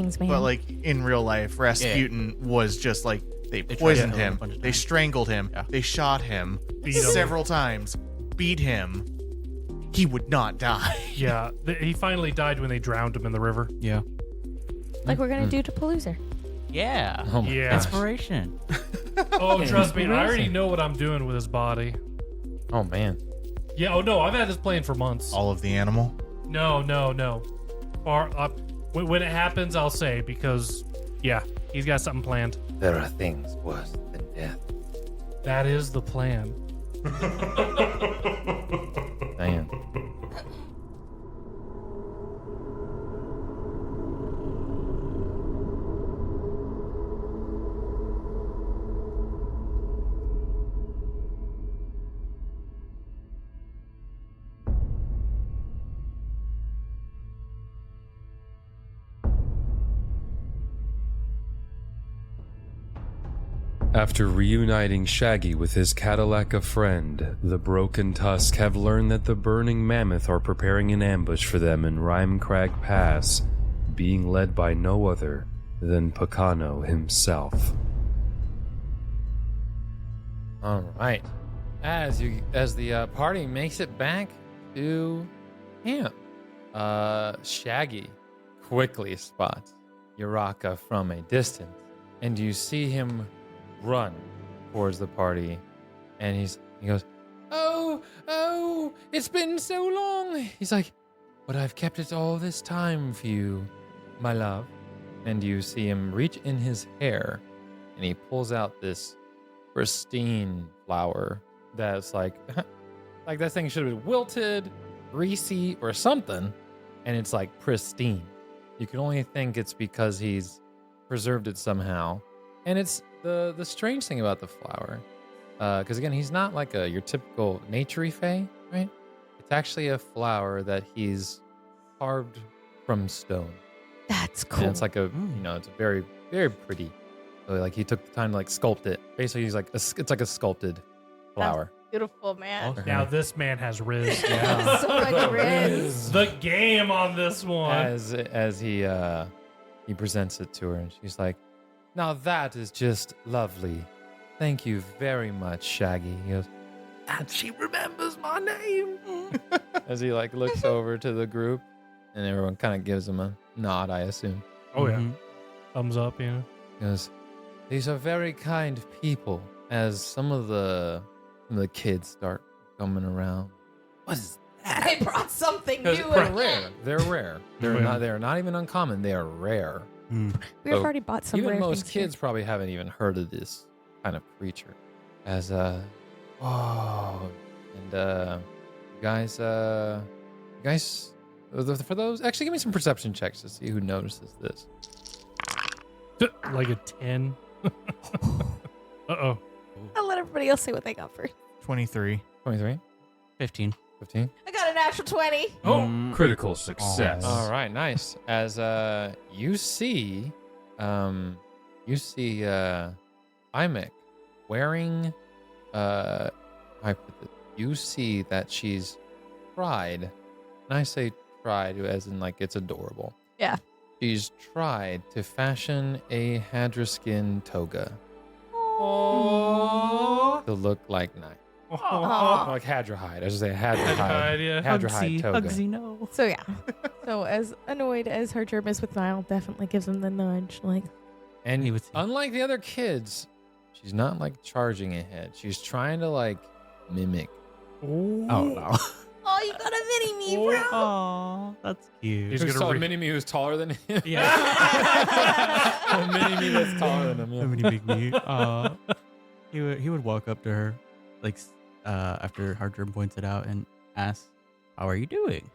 things, man. But like in real life, Rasputin was just like they poisoned him, they strangled him, they shot him several times, beat him. He would not die. Yeah, he finally died when they drowned him in the river. Yeah. Like we're gonna do to Palooza. Yeah. Oh my gosh. Inspiration. Oh, trust me, I already know what I'm doing with his body. Oh, man. Yeah, oh no, I've had this plan for months. All of the animal? No. When it happens, I'll say, because, yeah, he's got something planned. There are things worse than death. That is the plan. Damn. After reuniting Shaggy with his kadalaka friend, the Broken Tusk have learned that the Burning Mammoth are preparing an ambush for them in Rimecrag Pass, being led by no other than Pakano himself. All right. As the party makes it back to camp, Shaggy quickly spots Uraka from a distance, and you see him run towards the party, and he goes, oh, it's been so long. He's like, but I've kept it all this time for you, my love. And you see him reach in his hair, and he pulls out this pristine flower that's like that thing should have been wilted, greasy, or something, and it's like pristine. You can only think it's because he's preserved it somehow. And it's the strange thing about the flower, because again, he's not like your typical nature-y fae, right? It's actually a flower that he's carved from stone. That's cool. And it's like it's a very, very pretty. So like he took the time to like sculpt it. Basically, he's like it's like a sculpted flower. That's beautiful, man. Okay. Now this man has riz. Yeah. So much riz. The game on this one. As he presents it to her, and she's like, "Now that is just lovely. Thank you very much, Shaggy." He goes, "And she remembers my name." As he like looks over to the group, and everyone kind of gives him a nod, I assume. Oh yeah, thumbs up, you know. He goes, "These are very kind people." As some of the kids start coming around. What is that? They brought something new They're again. rare. They're rare. They're not even uncommon. They are rare. We've already bought some Even rare most things kids probably haven't even heard of this kind of creature. As and you guys for those, actually give me some perception checks to see who notices this. Like a 10. Uh-oh. I'll let everybody else say what they got first. 23. 23, 15. 15. I got a natural 20. Oh, Critical success. All right, nice. As you see Imek wearing you see that she's tried, and I say tried as in like it's adorable. Yeah. She's tried to fashion a Hadraskin toga to look like Night. Like Hadrahide. I should say Hadrahide. yeah. Hadrahide toga. Hugsy, no. So yeah. So as annoyed as her germ is with Niall, definitely gives him the nudge. Like, And He would see. unlike the other kids, she's not like charging ahead. She's trying to like mimic. Oh, no. Oh, you got a mini me, bro. Oh, that's cute. He's Who gonna saw a re- mini-me who's taller than him? Yeah. A mini-me that's taller than him. A mini big me. He would walk up to her, like, after Hardrum points it out, and ask, "How are you doing?"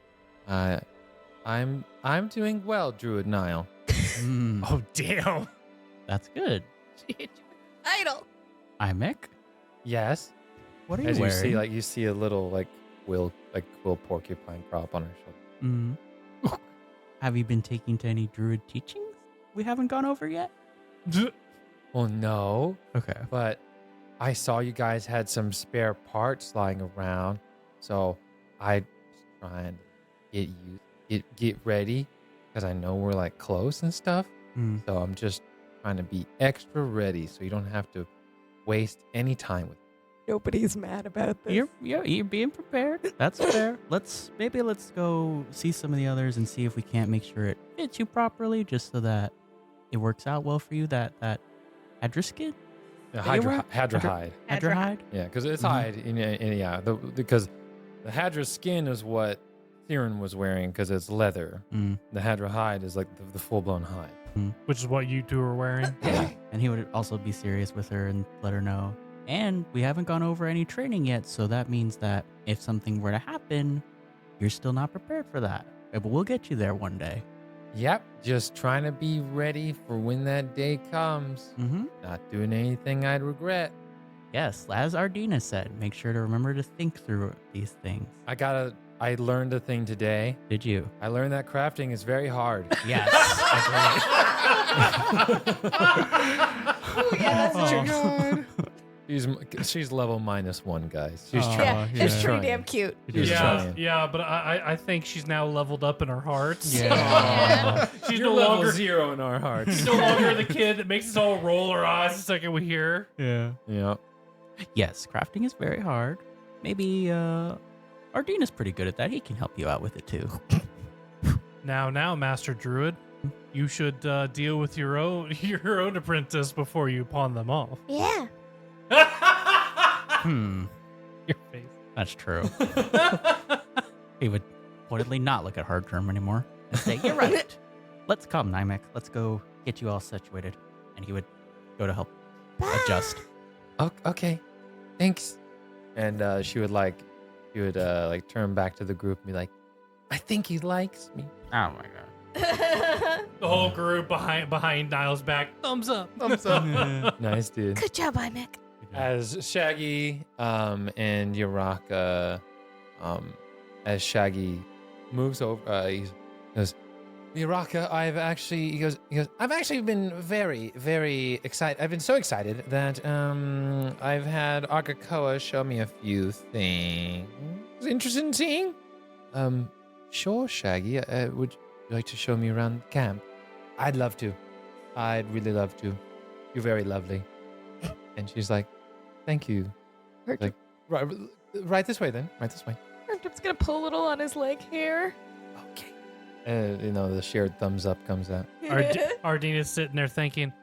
I'm doing well, Druid Nile. Oh, damn. That's good. Idol. Imek, Yes. what are you As wearing? you see a little quill porcupine crop on her shoulder. Have you been taking to any druid teachings we haven't gone over yet? Well, no, Okay. but I saw you guys had some spare parts lying around, so I was trying to get ready because I know we're like close and stuff. Mm. So I'm just trying to be extra ready so you don't have to waste any time with me. Nobody's mad about this. You're being prepared. That's fair. Let's go see some of the others and see if we can't make sure it fits you properly, just so that it works out well for you. That Hydra skin, The They were- Hydra hide. Hydra hide. Yeah, because it's Mhm. hide. Because the Hydra skin is what Siren was wearing because it's leather. Mm. The Hydra hide is like the full-blown hide. Which is what you two are wearing. And he would also be serious with her and let her know. And we haven't gone over any training yet, so that means that if something were to happen, you're still not prepared for that. But we'll get you there one day. Yep, just trying to be ready for when that day comes. Mm-hmm. Not doing anything I'd regret. Yes, as Ardina said, make sure to remember to think through these things. I learned a thing today. Did you? I learned that crafting is very hard. Yes. Oh, yeah, that's true. She's level -1, guys. She's Aw. trying. Yeah, yeah. it's pretty Trying. damn cute. She's Yeah, trying. yeah, but I think she's now leveled up in our hearts. Yeah. She's You're no level longer 0 in our hearts. she's no longer the kid that makes us all roll our eyes the second we hear. Yeah. Yeah. Yes, crafting is very hard. Maybe Ardina's pretty good at that. He can help you out with it too. Now, Master Druid, you should deal with your own apprentice before you pawn them off. Yeah. Your face. That's true. He would pointedly not look at hard term anymore and say, "You're right. Let's come, Nymek. Let's go get you all situated." And he would go to help adjust. Okay. Thanks. And she would turn back to the group and be like, I think he likes me. Oh my god. The whole group behind Niall's back. Thumbs up. Thumbs up. Nice, dude. Good job, Imek. As Shaggy and Uraka, as Shaggy moves over, he goes, Uraka, I've actually been very, very excited. I've been so excited that I've had Agakoa show me a few things. Interested in seeing? Sure, Shaggy. Would you like to show me around the camp? I'd love to. I'd really love to. You're very lovely. And she's like, thank you. Like, right this way then. Right this way. I'm just gonna pull a little on his leg here. Okay. And, the shared thumbs up comes out. Ardina's sitting there thinking,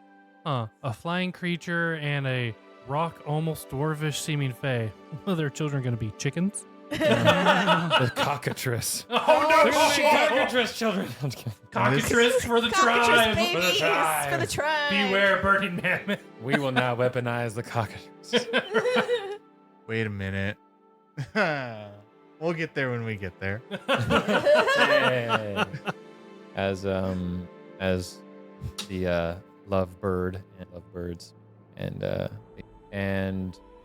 a flying creature and a rock almost dwarvish seeming fae. Well, their children going to be chickens? The cockatrice. Oh, no! Cockatrice children. I'm just kidding. Cockatrice for the Cockatrice tribe! babies for the tribe. Beware, Burning Mammoth. We will now weaponize the cockatrice. Wait a minute. We'll get there when we get there. Hey. As the lovebird and lovebirds and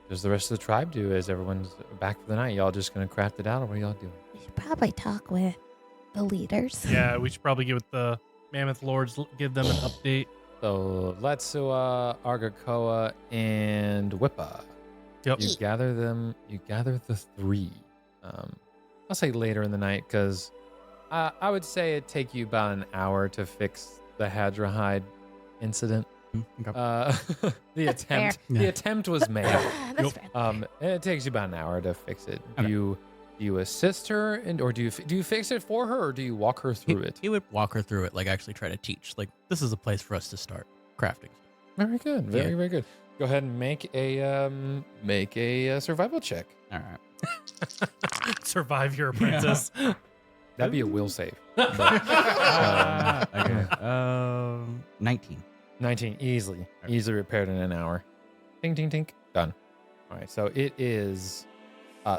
does the rest of the tribe do as everyone's back for the night? Y'all just gonna craft it out, or what are y'all doing? We should probably talk with the leaders. Yeah, we should probably get with the Mammoth Lords, give them an update. So Letsua, Argakoa, and Whippa. Yep. You gather the three. I'll say later in the night because I would say it'd take you about an hour to fix the Hadra hide incident. Okay. The attempt was made. That's fair. And it takes you about an hour to fix it. Okay. Do you assist her, or do you fix it for her, or do you walk her through it? He would walk her through it, like actually try to teach. Like, this is a place for us to start crafting. Very good. Very Yeah. very good. Go ahead and make a survival check. All right. Survive your apprentice. That'd be a will save. Okay. 19. 19, easily repaired in an hour. Ting, ting, ting, done. All right, so it is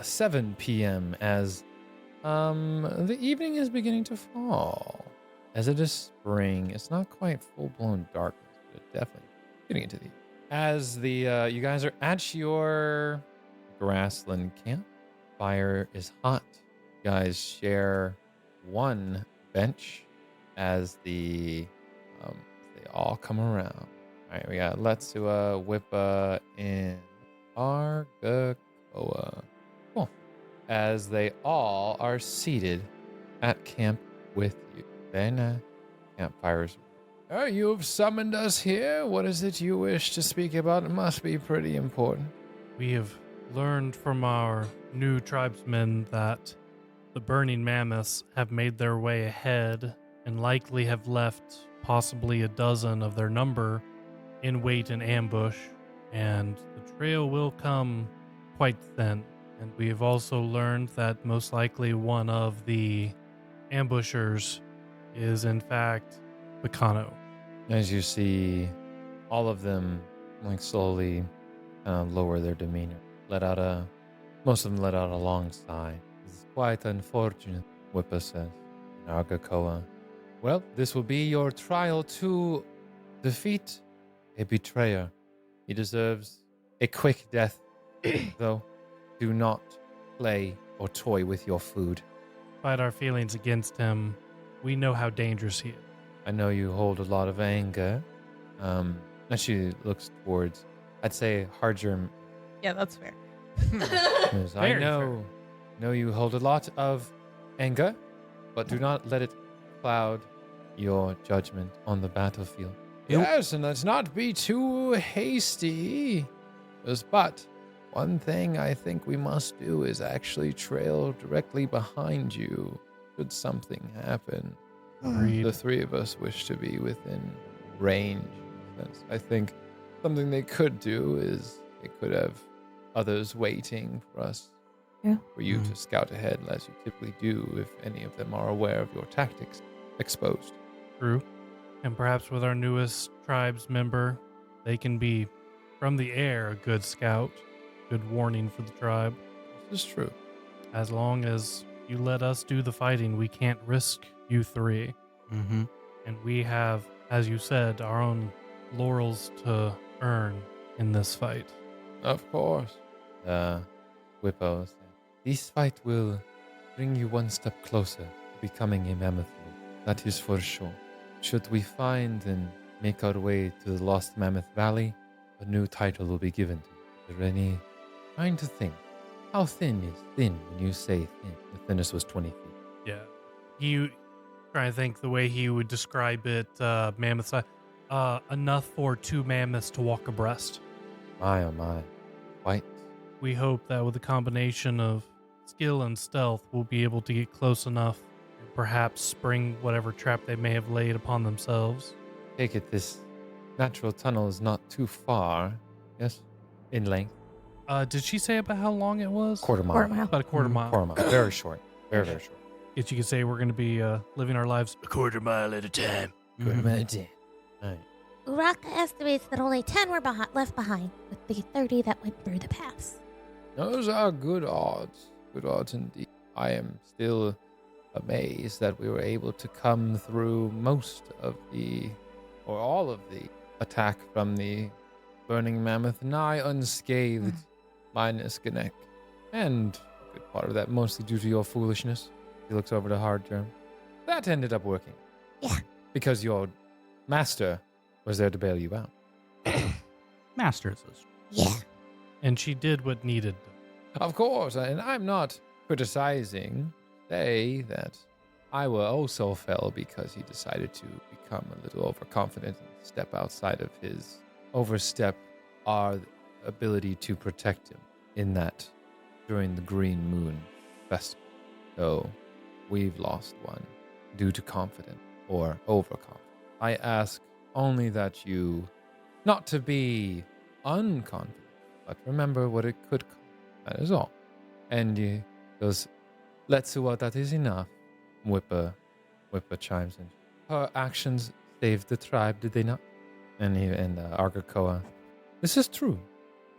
7 p.m. as the evening is beginning to fall. As it is spring, it's not quite full-blown darkness, but it's definitely getting into the. As you guys are at your grassland camp, fire is hot. You guys share one bench as they all come around. All right, we got Letsua, Whippa, and Argakoa. Cool. As they all are seated at camp with you. Then campfires You have summoned us here. What is it you wish to speak about? It must be pretty important. We have learned from our new tribesmen that the Burning Mammoths have made their way ahead and likely have left possibly a dozen of their number in wait and ambush, and the trail will come quite thin. And we have also learned that most likely one of the ambushers is in fact Pakano. As you see, all of them slowly lower their demeanor. Most of them let out a long sigh. It's quite unfortunate, Whippa says. Nagakoa. Well, this will be your trial to defeat a betrayer. He deserves a quick death, though. Do not play or toy with your food. Despite our feelings against him, we know how dangerous he is. I know you hold a lot of anger. And she looks towards, I'd say, Hardgerm. Yeah, that's fair. I know you hold a lot of anger, but do not let it cloud your judgment on the battlefield. Yes, and let's not be too hasty. But one thing I think we must do is actually trail directly behind you should something happen. Agreed. The three of us wish to be within range. I think something they could do is they could have others waiting for us. Yeah. For you to scout ahead as you typically do if any of them are aware of your tactics exposed. True. And perhaps with our newest tribes member, they can be, from the air, a good scout, good warning for the tribe. This is true. As long as you let us do the fighting, we can't risk you three. Mm-hmm. And we have, as you said, our own laurels to earn in this fight. Of course. Whippo said, this fight will bring you one step closer to becoming a mammoth lord. That is for sure. Should we find and make our way to the Lost Mammoth Valley, a new title will be given to you. Is there any... Trying to think. How thin is thin when you say thin? The thinnest was 20 feet. Yeah. You trying to think the way he would describe it, mammoth size. Enough for 2 mammoths to walk abreast. My, oh my. Quite. We hope that with a combination of skill and stealth, we'll be able to get close enough and perhaps spring whatever trap they may have laid upon themselves. Take it this natural tunnel is not too far. Yes? In length. Did she say about how long it was? Quarter mile. Quarter mile. About a quarter mile. Quarter mile. Very short. Very, very short. Guess you could say we're going to be living our lives a quarter mile at a time. Quarter mile. Right. Uraka estimates that only 10 were left behind, with the 30 that went through the pass. Those are good odds. Good odds indeed. I am still amazed that we were able to come through most of the, or all of the, attack from the Burning Mammoth nigh unscathed, minus Ganek. And a good part of that mostly due to your foolishness. He looks over to Hardgerm. That ended up working. Yeah. Because your master was there to bail you out. Masters. Yeah. And she did what needed. Of course, and I'm not criticizing. Say that I will also fell because he decided to become a little overconfident and step outside of his overstep our ability to protect him in that during the Green Moon Festival. So we've lost one due to confidence or overconfidence. I ask only that you not to be unconfident, but remember what it could cost. That is all. And he goes, Letsuwa, that is enough. Whippa chimes in. Her actions saved the tribe, did they not? And Argakoa, this is true.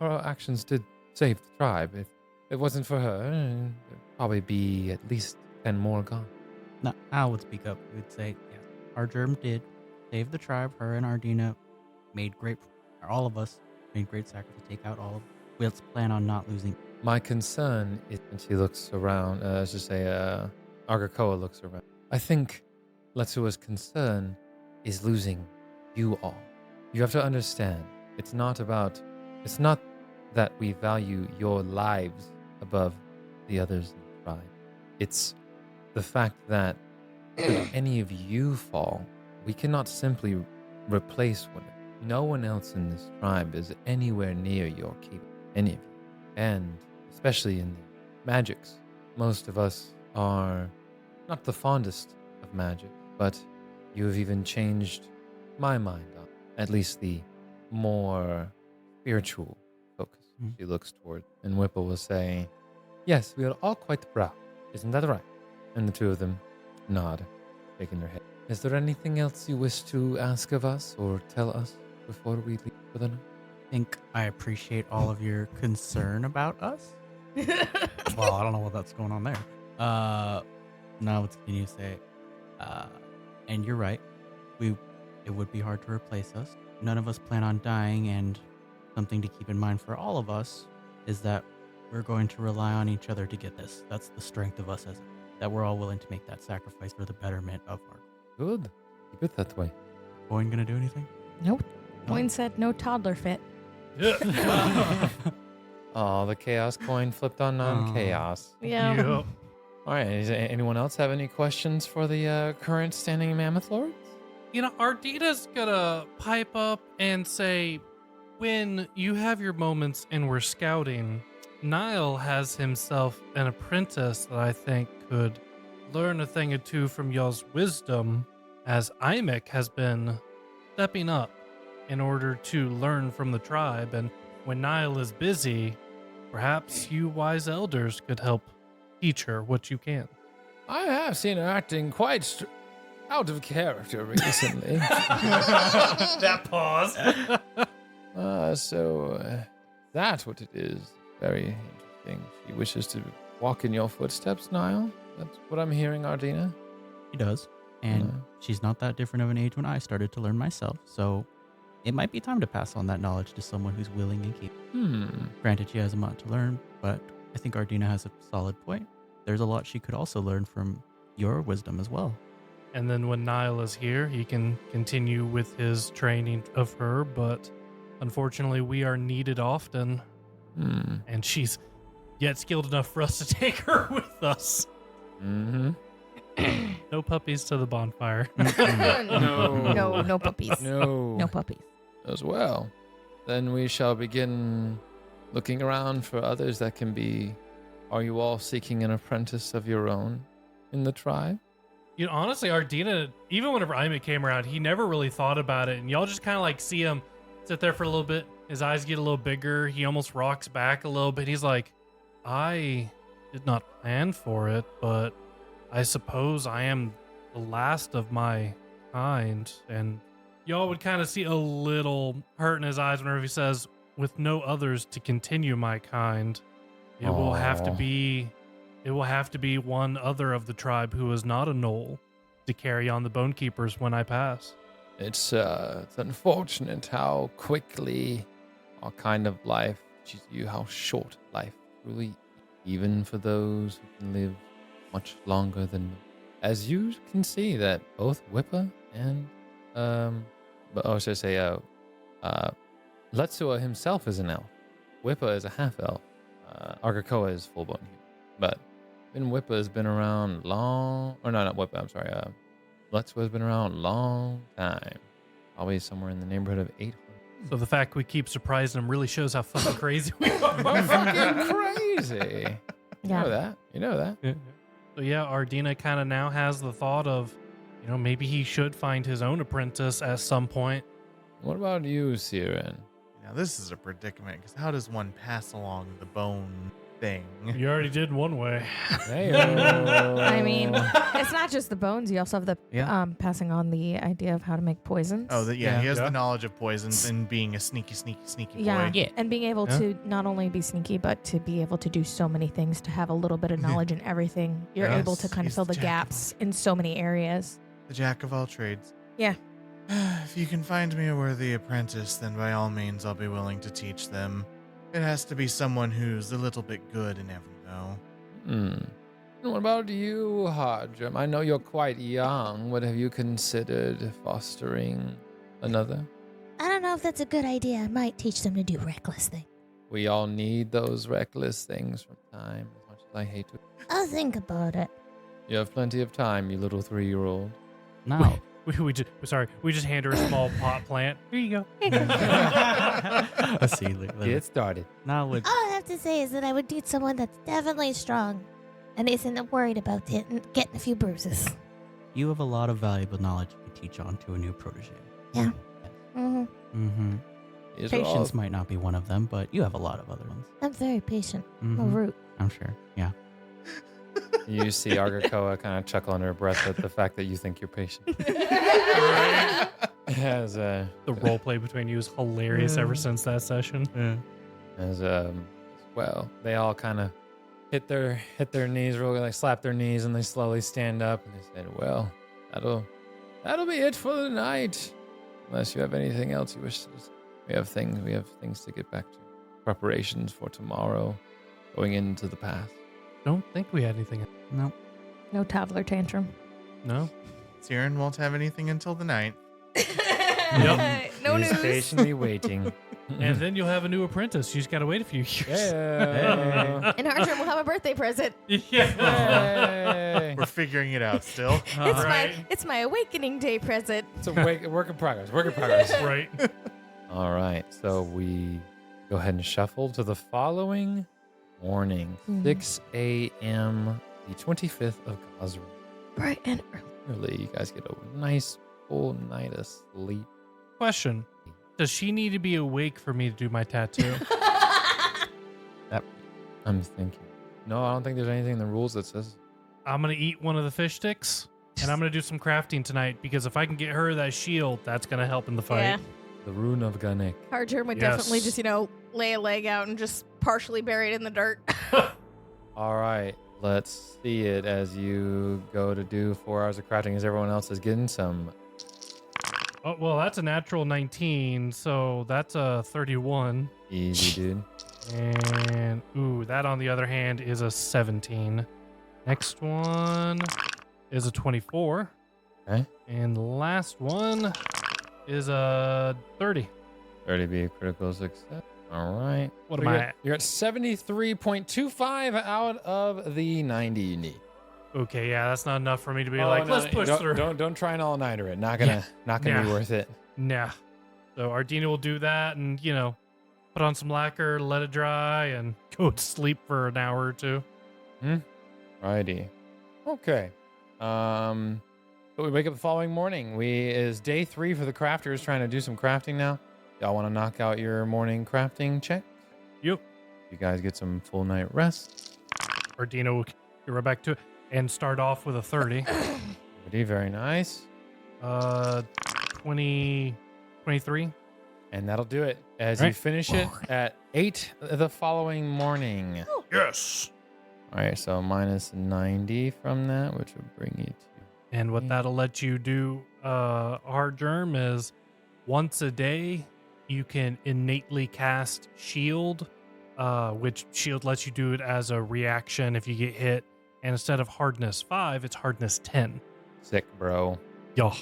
Her actions did save the tribe. If it wasn't for her, there'd probably be at least 10 more gone. No, I would speak up. We would say, yes, our germ did save the tribe. Her and Ardina made all of us made great sacrifice to take out all of them. Let's plan on not losing. My concern is, and she looks around, Argakoa looks around. I think Letsua's concern is losing you all. You have to understand, it's not that we value your lives above the others in the tribe. It's the fact that if any of you fall, we cannot simply replace one. No one else in this tribe is anywhere near your capable, any of you. And especially in the magics, most of us are not the fondest of magic, but you have even changed my mind on at least the more spiritual focus. She looks toward, and Whipple will say, yes, we are all quite proud. Isn't that right? And the two of them nod, shaking their head. Is there anything else you wish to ask of us or tell us before we leave for the night? I think I appreciate all of your concern about us. Well, I don't know what that's going on there. Now what can you say? And you're right. It would be hard to replace us. None of us plan on dying, and something to keep in mind for all of us is that we're going to rely on each other to get this. That's the strength of us, that we're all willing to make that sacrifice for the betterment of our. Good. Keep it that way. Boyne gonna do anything? Nope. Boyne said no toddler fit. Oh, the chaos coin flipped on non-chaos. Yeah. Yep. All right. Does anyone else have any questions for the current standing mammoth lords? You know, Ardita's gonna pipe up and say, when you have your moments and we're scouting, Niall has himself an apprentice that I think could learn a thing or two from y'all's wisdom, as Imek has been stepping up in order to learn from the tribe. And when Niall is busy, perhaps you wise elders could help teach her what you can. I have seen her acting quite out of character recently. That pause. So that's what it is. Very interesting. She wishes to walk in your footsteps, Niall. That's what I'm hearing, Ardina. She does. And she's not that different of an age when I started to learn myself. So it might be time to pass on that knowledge to someone who's willing and capable. Granted, she has a lot to learn, but I think Ardina has a solid point. There's a lot she could also learn from your wisdom as well. And then when Niall is here, he can continue with his training of her, but unfortunately we are needed often. And she's yet skilled enough for us to take her with us. No puppies to the bonfire. No puppies. No puppies. as well. Then we shall begin looking around for others that can be. Are you all seeking an apprentice of your own in the tribe? You know, honestly, Ardina, even whenever Imek came around, he never really thought about it. And y'all just kind of like see him sit there for a little bit. His eyes get a little bigger. He almost rocks back a little bit. He's like, I did not plan for it, but I suppose I am the last of my kind. And y'all would kind of see a little hurt in his eyes whenever he says, with no others to continue my kind, it will have to be one other of the tribe who is not a knoll to carry on the Bone Keepers when I pass. It's unfortunate how quickly our kind of life teaches you how short life truly is, even for those who can live much longer than. As you can see that both Whippa and Letsua himself is an elf. Whippa is a half elf. Argakoa is full blown human. But Whippa has been around long, or no, not Whippa. I'm sorry. Letsua has been around a long time. Probably somewhere in the neighborhood of 800. So the fact we keep surprising him really shows how fucking crazy we are. We're fucking crazy. You know that. You know that. Yeah. So yeah, Ardina kind of now has the thought of, maybe he should find his own apprentice at some point. What about you, Siren? Now this is a predicament, because how does one pass along the bone thing? You already did one way. I mean, it's not just the bones. You also have the passing on the idea of how to make poisons. Oh, he has the knowledge of poisons and being a sneaky boy. Yeah, and being able to not only be sneaky, but to be able to do so many things, to have a little bit of knowledge in everything. You're able to kind of fill the gaps in so many areas. The jack of all trades. Yeah. If you can find me a worthy apprentice, then by all means I'll be willing to teach them. It has to be someone who's a little bit good in every though. And what about you, Hadram? I know you're quite young. What have you considered fostering another? I don't know if that's a good idea. I might teach them to do reckless things. We all need those reckless things from time, as much as I hate to. I'll think about it. You have plenty of time, you little 3-year-old. Now, We just hand her a small pot plant. Here you go. Let's see. Get started. Now with All I have to say is that I would need someone that's definitely strong and isn't worried about getting a few bruises. you have a lot of valuable knowledge you can teach on to a new protege. Yeah. Mm-hmm. Mm-hmm. These are all- Patience might not be one of them, but you have a lot of other ones. I'm very patient. I'm a Mhm. root. I'm sure. Yeah. You see Argakoa kind of chuckle under her breath at the fact that you think you're patient. As The role play between you is hilarious ever since that session. Well, they all kind of hit their knees really, like slap their knees, and they slowly stand up and they said, "Well, that'll be it for the night. Unless you have anything else you wish to. We have things to get back to. Preparations for tomorrow, going into the path." Don't think we had anything. Nope. No toddler tantrum. No. Siren won't have anything until the 9th. No He's news. patiently waiting. And then you'll have a new apprentice. You just gotta wait a few years. Yeah. And Archer will have a birthday present. Yeah. Yay. We're figuring it out still. It's my awakening day present. It's a work in progress. Work in progress. Right. All right. So we go ahead and shuffle to the following morning, 6 a.m., the 25th of Gosra. Bright and Early. You guys get a nice full night of sleep. Question. Does she need to be awake for me to do my tattoo? I'm thinking. No, I don't think there's anything in the rules that says. I'm going to eat one of the fish sticks, and I'm going to do some crafting tonight, because if I can get her that shield, that's going to help in the fight. Yeah. The rune of Ganek. Archer would Yes. definitely just, lay a leg out and just partially bury it in the dirt. All right. Let's see it as you go to do 4 hours of crafting as everyone else is getting some. Oh, well, that's a natural 19, so that's a 31. Easy, dude. And, that on the other hand is a 17. Next one is a 24. Okay. And the last one is a 30. 30 be a critical success. All right. What So am I you're- at? You're at 73.25 out of the 90 you need. Okay, yeah, that's not enough for me to be Oh, like, no, let's push through. Don't try an all-nighter it. Not gonna be Yeah. worth it. Nah. So Ardina will do that and, put on some lacquer, let it dry, and go to sleep for an hour or two. Righty. Okay. But we wake up the following morning. Is day 3 for the crafters trying to do some crafting now. Y'all want to knock out your morning crafting check? Yep. You guys get some full night rest. Ardina will get right back to it and start off with a 30. Very nice. 23. And that'll do it as All you right. finish it at 8 the following morning. Yes. All right, so minus 90 from that, which would bring you to. And what that'll let you do, hard germ, is once a day you can innately cast shield, which shield lets you do it as a reaction if you get hit. And instead of hardness 5, it's hardness 10. Sick, bro. Yo,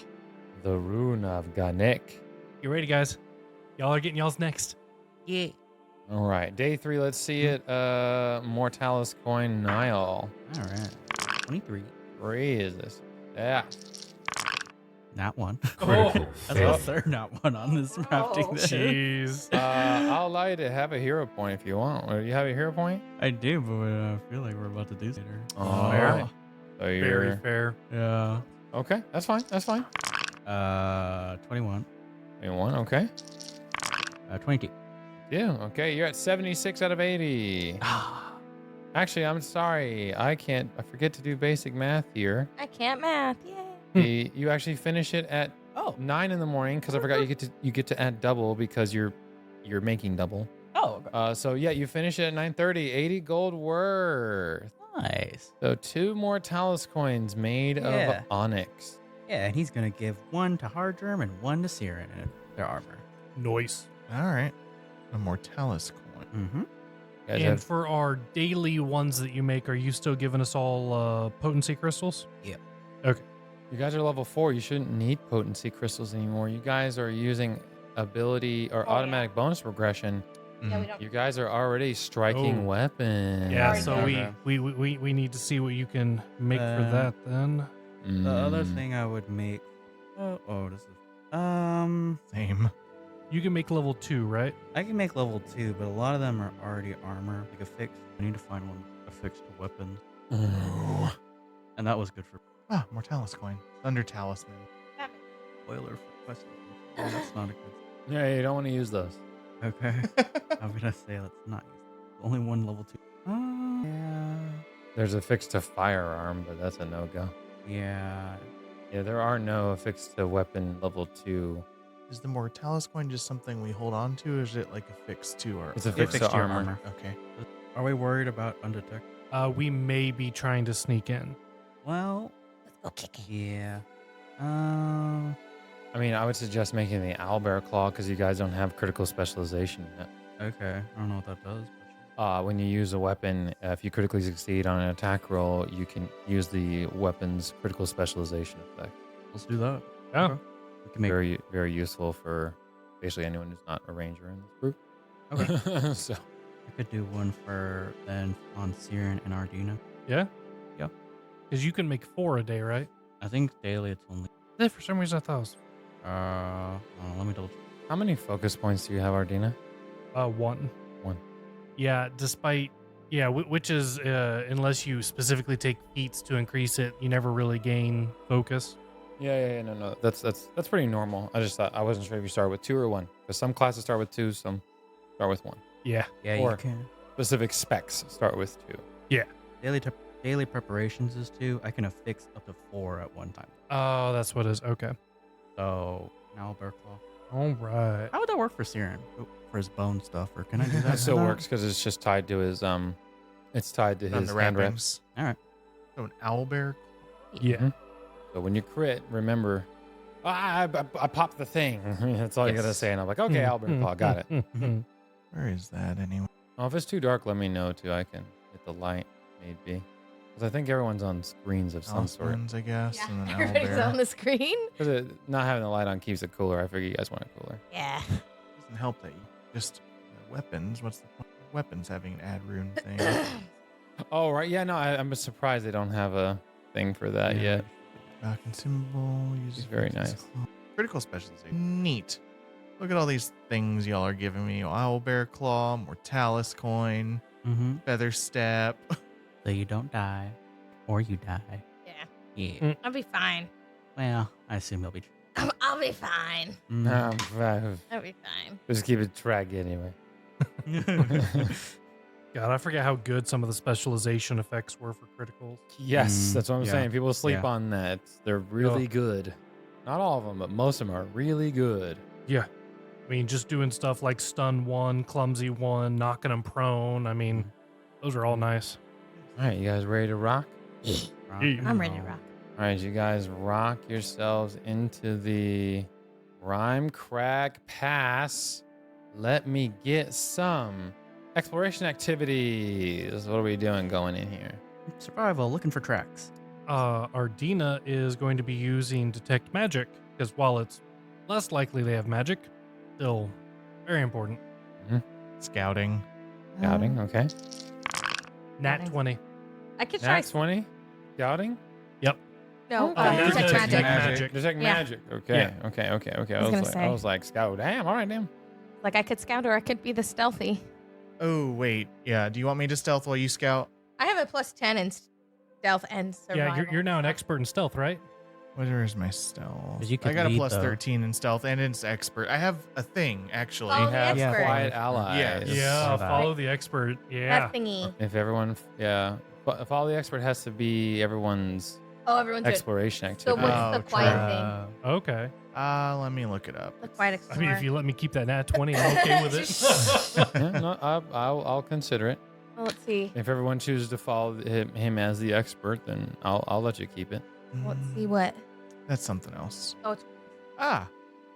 The rune of Ganek. you ready, guys? Y'all are getting y'all's next. Yeah. All right, day 3. Let's see it. Mortalis coin Nile. All right. 23. 3 is this? Yeah. Not one. Oh, That's the third not one on this crafting. then. jeez. I'll allow you to have a hero point if you want. Do you have a hero point? I do, but I feel like we're about to do later. All Fair. right. So Very you're fair. Yeah. okay. That's fine. 21. 21. Okay. 22. Yeah. Okay. You're at 76 out of 80. Actually, I'm sorry. I forget to do basic math here. I can't math. Yay. You actually finish it at 9 in the morning because I forgot you get to add double because you're making double. Oh, okay. So yeah, you finish it at 9:30. 80 gold worth. Nice. So 2 more Talus coins made Yeah. of onyx. Yeah, and he's going to give 1 to Hardgerm and 1 to Siren in their armor. Nice. All right. A Mortalis coin. Mm-hmm. You guys And have- for our daily ones that you make, are you still giving us all potency crystals? Yep. Okay. You guys are level 4. You shouldn't need potency crystals anymore. You guys are using ability or automatic bonus progression. Yeah, we don't. You guys are already striking Oh. weapons. Yeah, Alright, so okay. we need to see what you can make for that then. The other Mm. thing I would make This is Same. You can make level 2, right? I can make level 2, but a lot of them are already armor, like a fix. I need to find one affixed to weapons, and that was good for Ah, Mortalis coin. Thunder Talisman. spoiler for quest. That's not a good. Yeah, you don't want to use those. Okay, I'm gonna say let's not use that. Only one level 2. Yeah. There's a fix to firearm, but that's a no-go. Yeah. Yeah, there are no affixed to weapon level 2. Is the Mortalis coin just something we hold on to, or is it like affixed to our? It's affixed to your armor. Okay. Are we worried about undetected? We may be trying to sneak in. Well, Let's go kick it. yeah. I mean, I would suggest making the owlbear claw because you guys don't have critical specialization yet. Okay. I don't know what that does. But sure. When you use a weapon, if you critically succeed on an attack roll, you can use the weapon's critical specialization effect. Let's do that. Yeah. Okay. We can make. Very, very useful for basically anyone who's not a ranger in this group. Okay. So, I could do one for then on Siren and Ardina. Yeah? Yeah. Because you can make 4 a day, right? I think daily it's only. For some reason, I thought it was Let me double check. how many focus points do you have, Ardina? 1. 1. Yeah, despite... Yeah, which is, unless you specifically take feats to increase it, you never really gain focus. Yeah, no. That's pretty normal. I just thought I wasn't sure if you started with 2 or 1, because some classes start with 2, some start with 1. Yeah. Yeah, Or- you can. Specific specs start with 2. Daily preparations is 2. I can affix up to 4 at one time. Oh, that's what it is. Okay. So now bear claw. All right. How would that work for Siren? For his bone stuff, or can I do that? That still for works because it's just tied to his it's tied to On his the hand reps. wrappings. All right. So an owlbear. Yeah. Mhm. So when you crit, remember, I popped the thing. That's all you gotta Yes. say, and I'm like, okay, Albert Paul, got it. Where is that anyway? Oh, if it's too dark, let me know too. I can hit the light, maybe. Because I think everyone's on screens of some sort. Talismans, I guess, and then everybody's owlbear. on the screen. Because not having the light on keeps it cooler. I figure you guys want it cooler. Yeah. Doesn't help that you just weapons. What's the point of weapons having an ad rune thing? Oh, right. Yeah, no, I'm surprised they don't have a thing for that Yeah. yet. Falcon symbol. It's very nice. Critical specialization. Neat. Look at all these things y'all are giving me. Owlbear claw, Mortalis coin, Mm-hmm. feather step. So you don't die, or you die. Yeah. Yeah. I'll be fine. Well, I assume you'll be. I'll be fine. I'll be fine. Just keep it track anyway. God, I forget how good some of the specialization effects were for criticals. Yes, that's what I'm yeah. saying. People sleep Yeah. on that. They're really good. Not all of them, but most of them are really good. Yeah. I mean, just doing stuff like stun 1, clumsy 1, knocking them prone. I mean, those are all nice. All right, you guys ready to rock? I'm ready to rock. All right, you guys rock yourselves into the Rimecrag Pass. Let me get some exploration activities. What are we doing going in here? Survival, looking for tracks. Ardina is going to be using Detect Magic, because while it's less likely they have magic, still very important. Scouting. Scouting, okay. Nat Scouting. 20. I could try. Nat 20? Scouting? No, Oh, detect Detect magic. magic. Detect Yeah. magic. Okay, okay. I was I gonna was say. like, scout. Damn, all right, damn. Like I could scout or I could be the stealthy. Oh, wait. Yeah. Do you want me to stealth while you scout? I have a +10 in stealth and survival. Yeah, you're now an expert in stealth, right? Where is my stealth? 'Cause you I could got a lead, plus though. 13 in stealth, and it's expert. I have a thing, actually. Oh, You the have expert. quiet allies. Yes. Yeah, that. follow the expert. Yeah. That thingy. If everyone, follow the expert has to be everyone's Oh, everyone's good. exploration So activity. what's the quiet thing? Okay. Let me look it up. The quiet I explorer. mean, if you let me keep that nat 20, I'm okay with it. Yeah, no, I'll consider it. Well, let's see. If everyone chooses to follow him as the expert, then I'll let you keep it. Let's see what. That's something else. Oh, it's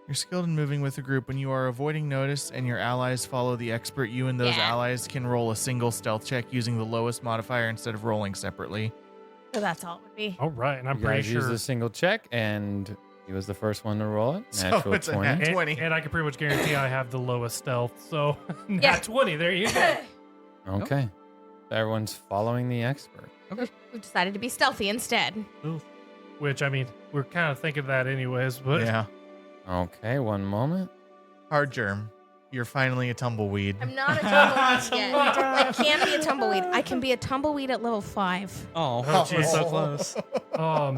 You're skilled in moving with a group. When you are avoiding notice and your allies follow the expert, you and those Yeah. allies can roll a single stealth check using the lowest modifier instead of rolling separately. so that's all it would be. All right, and I'm You pretty guys used sure. a single check, and he was the first one to roll it. So Natural it's a 20. nat- And, 20. and I can pretty much guarantee I have the lowest stealth. So, nat Yeah. 20, there you go. Okay. So everyone's following the expert. We decided to be stealthy instead. Cool. Which, I mean, we're kind of thinking that anyways, but Yeah. Okay, one moment. Hard germ. You're finally a tumbleweed. I'm not a tumbleweed yet. I can't be a tumbleweed. I can be a tumbleweed at level 5. Oh, geez. so close.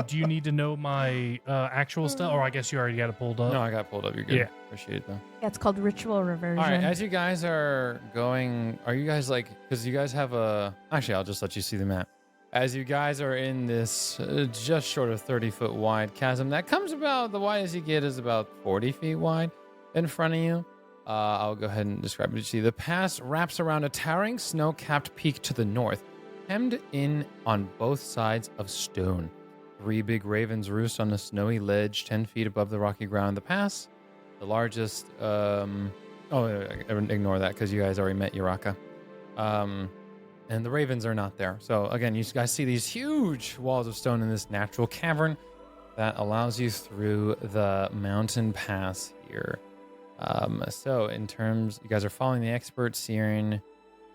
do you need to know my actual stuff? Or I guess you already got it pulled up. No, I got pulled up. You're good. Yeah. Appreciate it, though. Yeah, it's called ritual reversion. All right, as you guys are going, are you guys like, because you guys have a, actually, I'll just let you see the map. As you guys are in this just short of 30-foot wide chasm, that comes about, the widest you get is about 40 feet wide in front of you. I'll go ahead and describe it to you. The pass wraps around a towering snow-capped peak to the north, hemmed in on both sides of stone. 3 big ravens roost on a snowy ledge 10 feet above the rocky ground of the pass. The largest, ignore that because you guys already met Uraka. And the ravens are not there. So again, you guys see these huge walls of stone in this natural cavern that allows you through the mountain pass here. So in terms, you guys are following the expert. Siren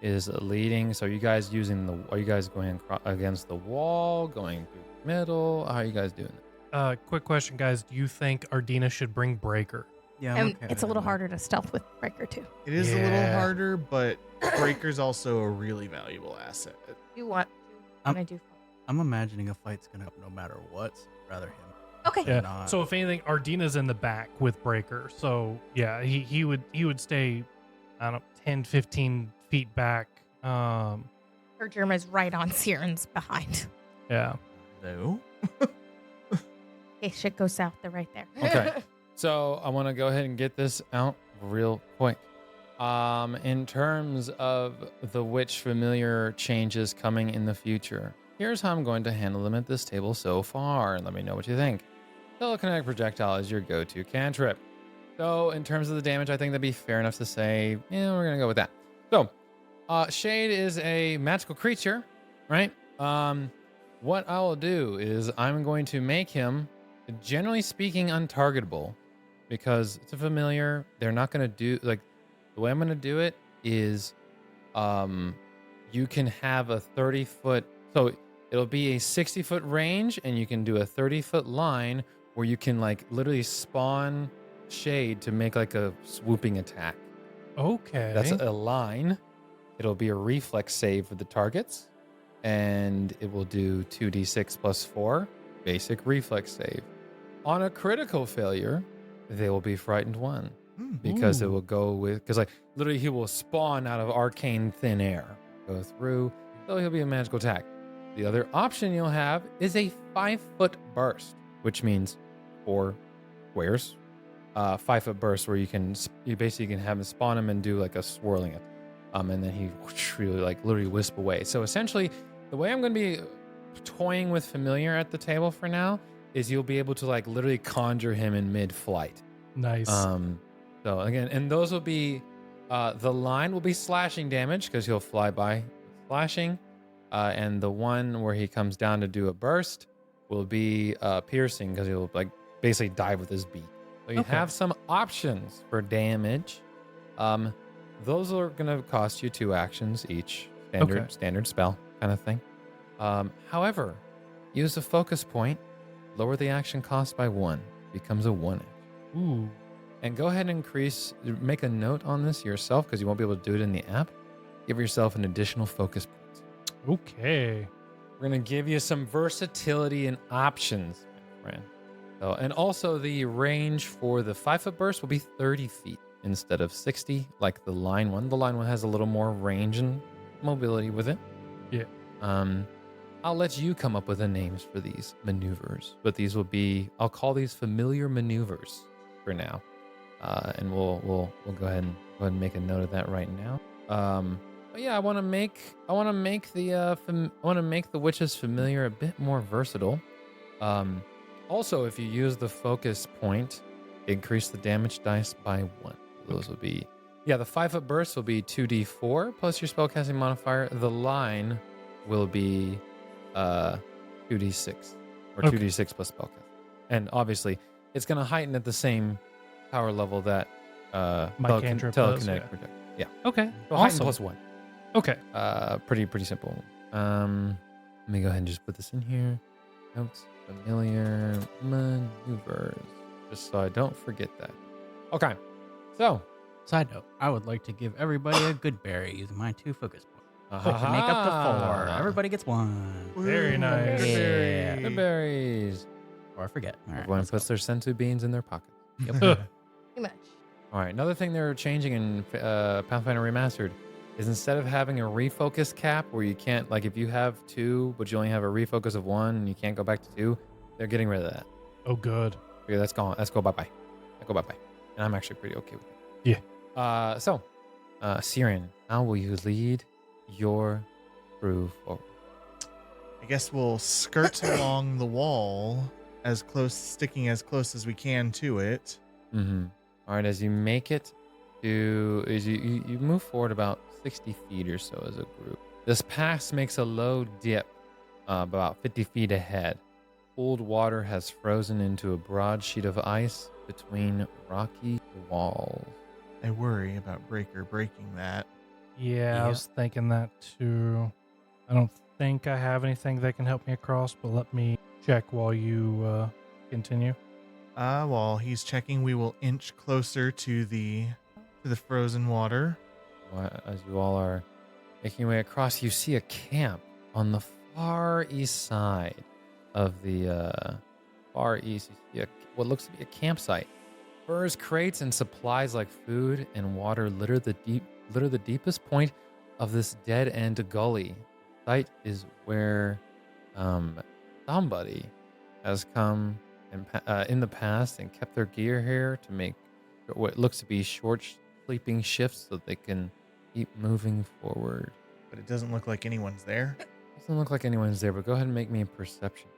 is leading. So are you guys are you guys going against the wall, going through the middle? How are you guys doing it? Quick question, guys. Do you think Ardina should bring Breaker? Yeah, And it's a little harder to stealth with Breaker, too. It is a little Yeah. harder, but Breaker's also a really valuable asset. You want Um, I do. I'm imagining a fight's gonna happen no matter what. So I'd rather him. Okay. Yeah. Not. So if anything, Ardina's in the back with Breaker. So yeah, he would stay, I don't know, 10, 15 feet back. Her germ is right on Siren's behind. Yeah. No. Okay, shit goes south. They're right there. Okay. So I want to go ahead and get this out real quick. In terms of the witch familiar changes coming in the future, here's how I'm going to handle them at this table so far, and let me know what you think. Telekinetic projectile is your go-to cantrip. So in terms of the damage, I think that'd be fair enough to say, yeah, we're gonna go with that. So, Shade is a magical creature, right? What I will do is I'm going to make him, generally speaking, untargetable, because it's a familiar. They're not gonna do like the way I'm gonna do it is, you can have a 30-foot. So it'll be a 60-foot range, and you can do a 30-foot line where you can like literally spawn Shade to make like a swooping attack. Okay. That's a line. It'll be a reflex save for the targets, and it will do 2d6 plus 4 basic reflex save. On a critical failure, they will be frightened 1 because it will go with, because like literally he will spawn out of arcane thin air, go through, so he'll be a magical attack. The other option you'll have is a 5-foot burst, which means 4 squares. 5-foot burst where you basically can have him spawn him and do like a swirling it, and then he really like literally wisp away. So essentially, the way I'm going to be toying with familiar at the table for now is you'll be able to like literally conjure him in mid-flight. nice. So again, and those will be the line will be slashing damage because he'll fly by slashing, and the one where he comes down to do a burst will be piercing because he'll like basically dive with his beak. So you Okay. have some options for damage. Those are gonna cost you 2 actions each, standard spell kind of thing. However, use a focus point, lower the action cost by 1, becomes a 1 action. Ooh. And go ahead and make a note on this yourself because you won't be able to do it in the app. Give yourself an additional focus point. Okay. We're gonna give you some versatility and options, my friend. So, and also the range for the 5-foot burst will be 30 feet instead of 60, like the line one. The line one has a little more range and mobility with it. Yeah. I'll let you come up with the names for these maneuvers, but these will be, I'll call these familiar maneuvers for now. And we'll go ahead and make a note of that right now. But yeah, I want to make the witch's familiar a bit more versatile. Also, if you use the focus point, increase the damage dice by 1. Those will be, the 5-foot burst will be 2d4 plus your spellcasting modifier. The line will be 2d6 or 2d6 plus spellcasting. And obviously, it's going to heighten at the same power level that My cantrip does, telekinetic yeah. project. Yeah. Okay. So heighten Awesome. plus 1. Okay. Pretty simple. Let me go ahead and just put this in here. Notes. familiar maneuvers. Just so I don't forget that. Okay. So. Side note, I would like to give everybody a good berry using my 2 focus points. To make up to 4. Everybody gets 1. Very nice. Yeah. The berries. Or I forget. All right, Everyone let's puts go. their senzu beans in their pockets. Yep. Pretty much. All right. Another thing they're changing in Pathfinder Remastered is instead of having a refocus cap where you can't, like if you have 2, but you only have a refocus of 1 and you can't go back to 2, they're getting rid of that. Oh, good. Okay, that's gone. Let's go bye-bye. Let's go bye-bye. And I'm actually pretty okay with it. Yeah. So, Siren, how will you lead your crew forward? I guess we'll skirt along the wall sticking as close as we can to it. Mm-hmm. All right, as you make it you move forward about 60 feet or so as a group. This pass makes a low dip about 50 feet ahead. Cold water has frozen into a broad sheet of ice between rocky walls. I worry about Breaker breaking that. Yeah, I was thinking that too. I don't think I have anything that can help me across, but let me check while you continue. While he's checking, we will inch closer to the frozen water. As you all are making your way across, you see a camp on the far east side of the far east. You see what looks to be a campsite. Furs, crates, and supplies like food and water litter the deepest point of this dead-end gully. The site is where somebody has come in the past and kept their gear here to make what looks to be short sleeping shifts so they can keep moving forward. But it doesn't look like anyone's there. Doesn't look like anyone's there, but go ahead and make me a perception.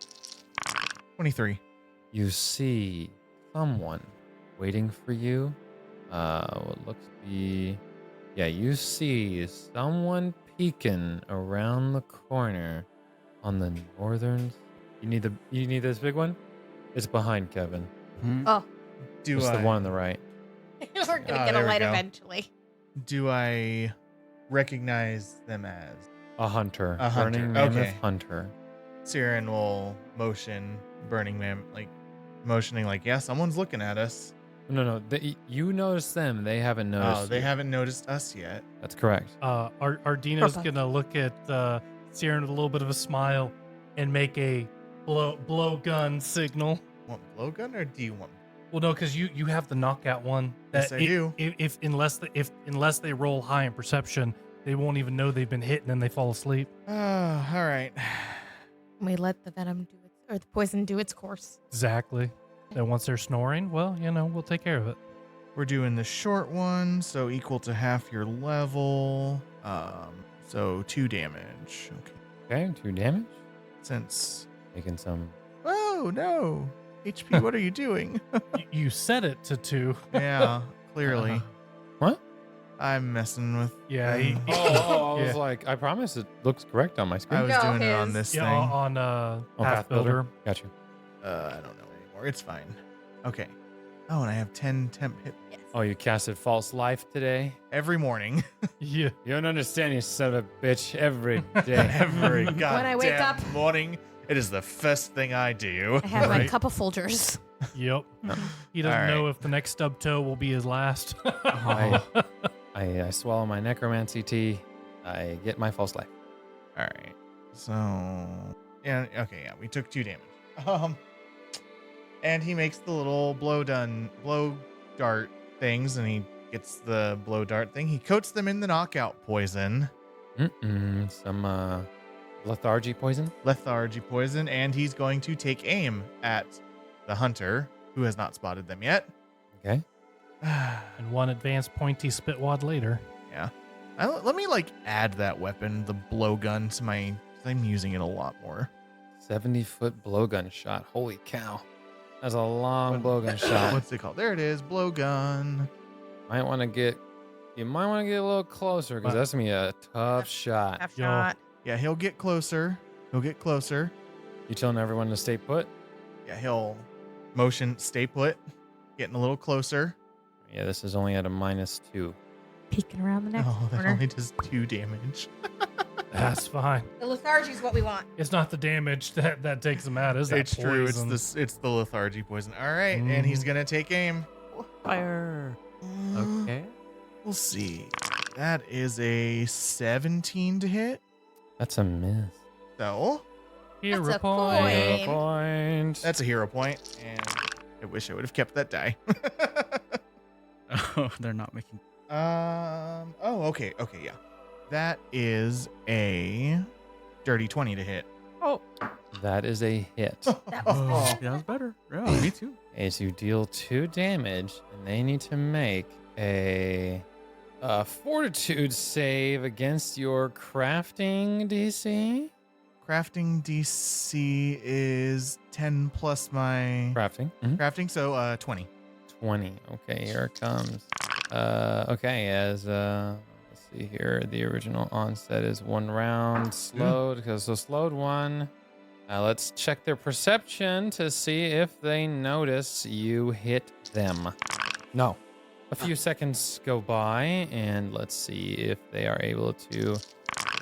23. You see someone waiting for you. What looks to be... Yeah, you see someone peeking around the corner on the northern... You need this big one? It's behind Kevin. Oh, It's the one on the right. we're gonna get there a we light go. eventually. Do I recognize them as? A hunter. A hunter, Burning Mammoth okay. hunter. Siren will motion Burning Mammoth, motioning yeah, someone's looking at us. No. You notice them. They haven't noticed. Oh, they you. haven't noticed us yet. That's correct. Ardino's Perfect. gonna look at Siren with a little bit of a smile and make a blowgun signal. Want blowgun or do you want? Well, no, because you have the knockout one. Yes, I do. Unless they roll high in perception, they won't even know they've been hit, and then they fall asleep. All right. We let the venom the poison do its course. Exactly. Then once they're snoring, well, we'll take care of it. We're doing the short one, so equal to half your level. So 2 damage. Okay. Okay, 2 damage. Since. Making some. Oh no, HP! What are you doing? You set it to 2. Yeah, clearly. What? I'm messing with. Yeah. I was Yeah. like, I promise it looks correct on my screen. I was No, doing it on his- this Yeah, thing. on Path Builder. Gotcha. I don't know anymore. It's fine. Okay. Oh, and I have 10 temp hit Yes. Oh, you casted False Life today? every morning. Yeah. You don't understand, you son of a bitch, every day. Every goddamn I wake up- morning, it is the first thing I do. I have my right? cup of Folgers. Yep. He doesn't All know right. if the next stub toe will be his last. I swallow my necromancy tea. I get my False Life. All right. So, yeah, okay, yeah, we took 2 damage. And he makes the little blow dart things, and he gets the blow dart thing. He coats them in the knockout poison, Some lethargy poison. lethargy poison, and he's going to take aim at the hunter who has not spotted them yet. Okay. And one advanced pointy spitwad later. Let me add that weapon, the blowgun, to my. I'm using it a lot more. 70-foot blowgun shot. Holy cow. That's a long blowgun shot. What's it called? There it is, blowgun. You might want to get a little closer because that's gonna be a tough shot. Half Yo. shot. Yeah, he'll get closer. He'll get closer. You telling everyone to stay put? Yeah, he'll motion, stay put, getting a little closer. Yeah, this is only at a -2. Peeking around the next Oh, that corner. only does 2 damage. That's fine. The lethargy is what we want. It's not the damage that takes him out, is that It's true. poison? It's the lethargy poison. All right, and he's gonna take aim. Fire. Okay. We'll see. That is a 17 to hit. That's a miss. So Hero That's a point. point. Hero point. that's a hero point, and I wish I would have kept that die. Oh, they're not making. Oh, okay, yeah. That is a dirty 20 to hit. That is a hit. That was That was better. Yeah, me too. As you deal 2 damage, and they need to make a fortitude save against your crafting DC. Crafting DC is 10 plus my Crafting. crafting, so 20. 20. Okay, here it comes. Okay, as let's see here. The original onset is 1 round slowed, because so slowed 1. Let's check their perception to see if they notice you hit them. No. A few seconds go by, and let's see if they are able to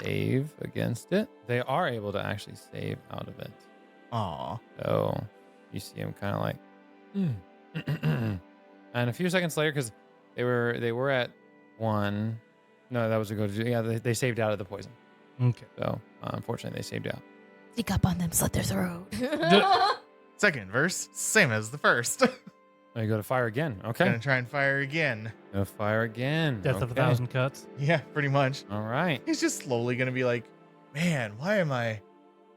save against it. They are able to actually save out of it. Aw. So you see him kind of like, and a few seconds later, because they were at 1. No, that was a go to. Yeah, they saved out of the poison. Okay. So unfortunately, they saved out. Sneak up on them, slit their throat. Second verse, same as the first. Oh, you go to fire again. Okay. Gonna try and fire again. Go fire again. Death of a Okay. thousand cuts. Yeah, pretty much. All right. He's just slowly gonna be like, man, why am I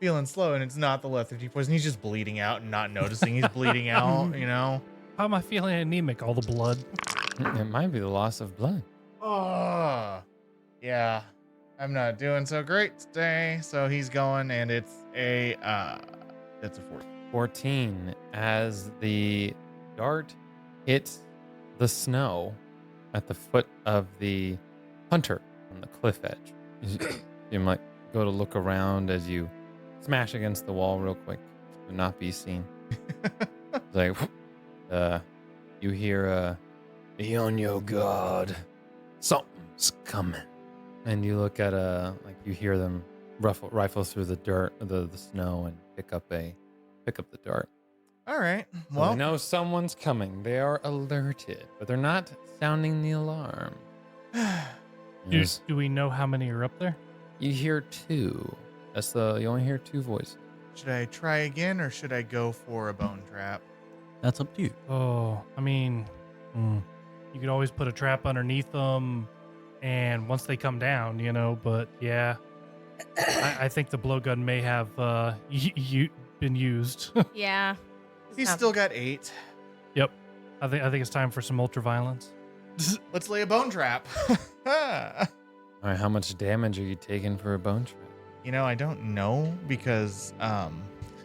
feeling slow? And it's not the lethargy poison. He's just bleeding out and not noticing he's bleeding out, you know? How am I feeling anemic? All the blood. It might be the loss of blood. Oh, yeah. I'm not doing so great today. So he's going, and it's a, that's a 14. 14 as the dart hits the snow at the foot of the hunter on the cliff edge. You might go to look around as you smash against the wall real quick to not be seen. It's like, you hear, be on your guard. Something's coming. And you look at, like you hear them rifle through the dirt, the snow, and pick up the dart. All right. So Well, they know someone's coming. They are alerted, but they're not sounding the alarm. Yes. Do we know how many are up there? You hear 2. You only hear 2 voices. should I try again or should I go for a bone trap? That's up to you. Oh, I mean, you could always put a trap underneath them, and once they come down,. But yeah, I think the blowgun may have been used. Yeah. He's still got 8. Yep, I think it's time for some ultra violence. Let's lay a bone trap. All right, how much damage are you taking for a bone trap? I don't know because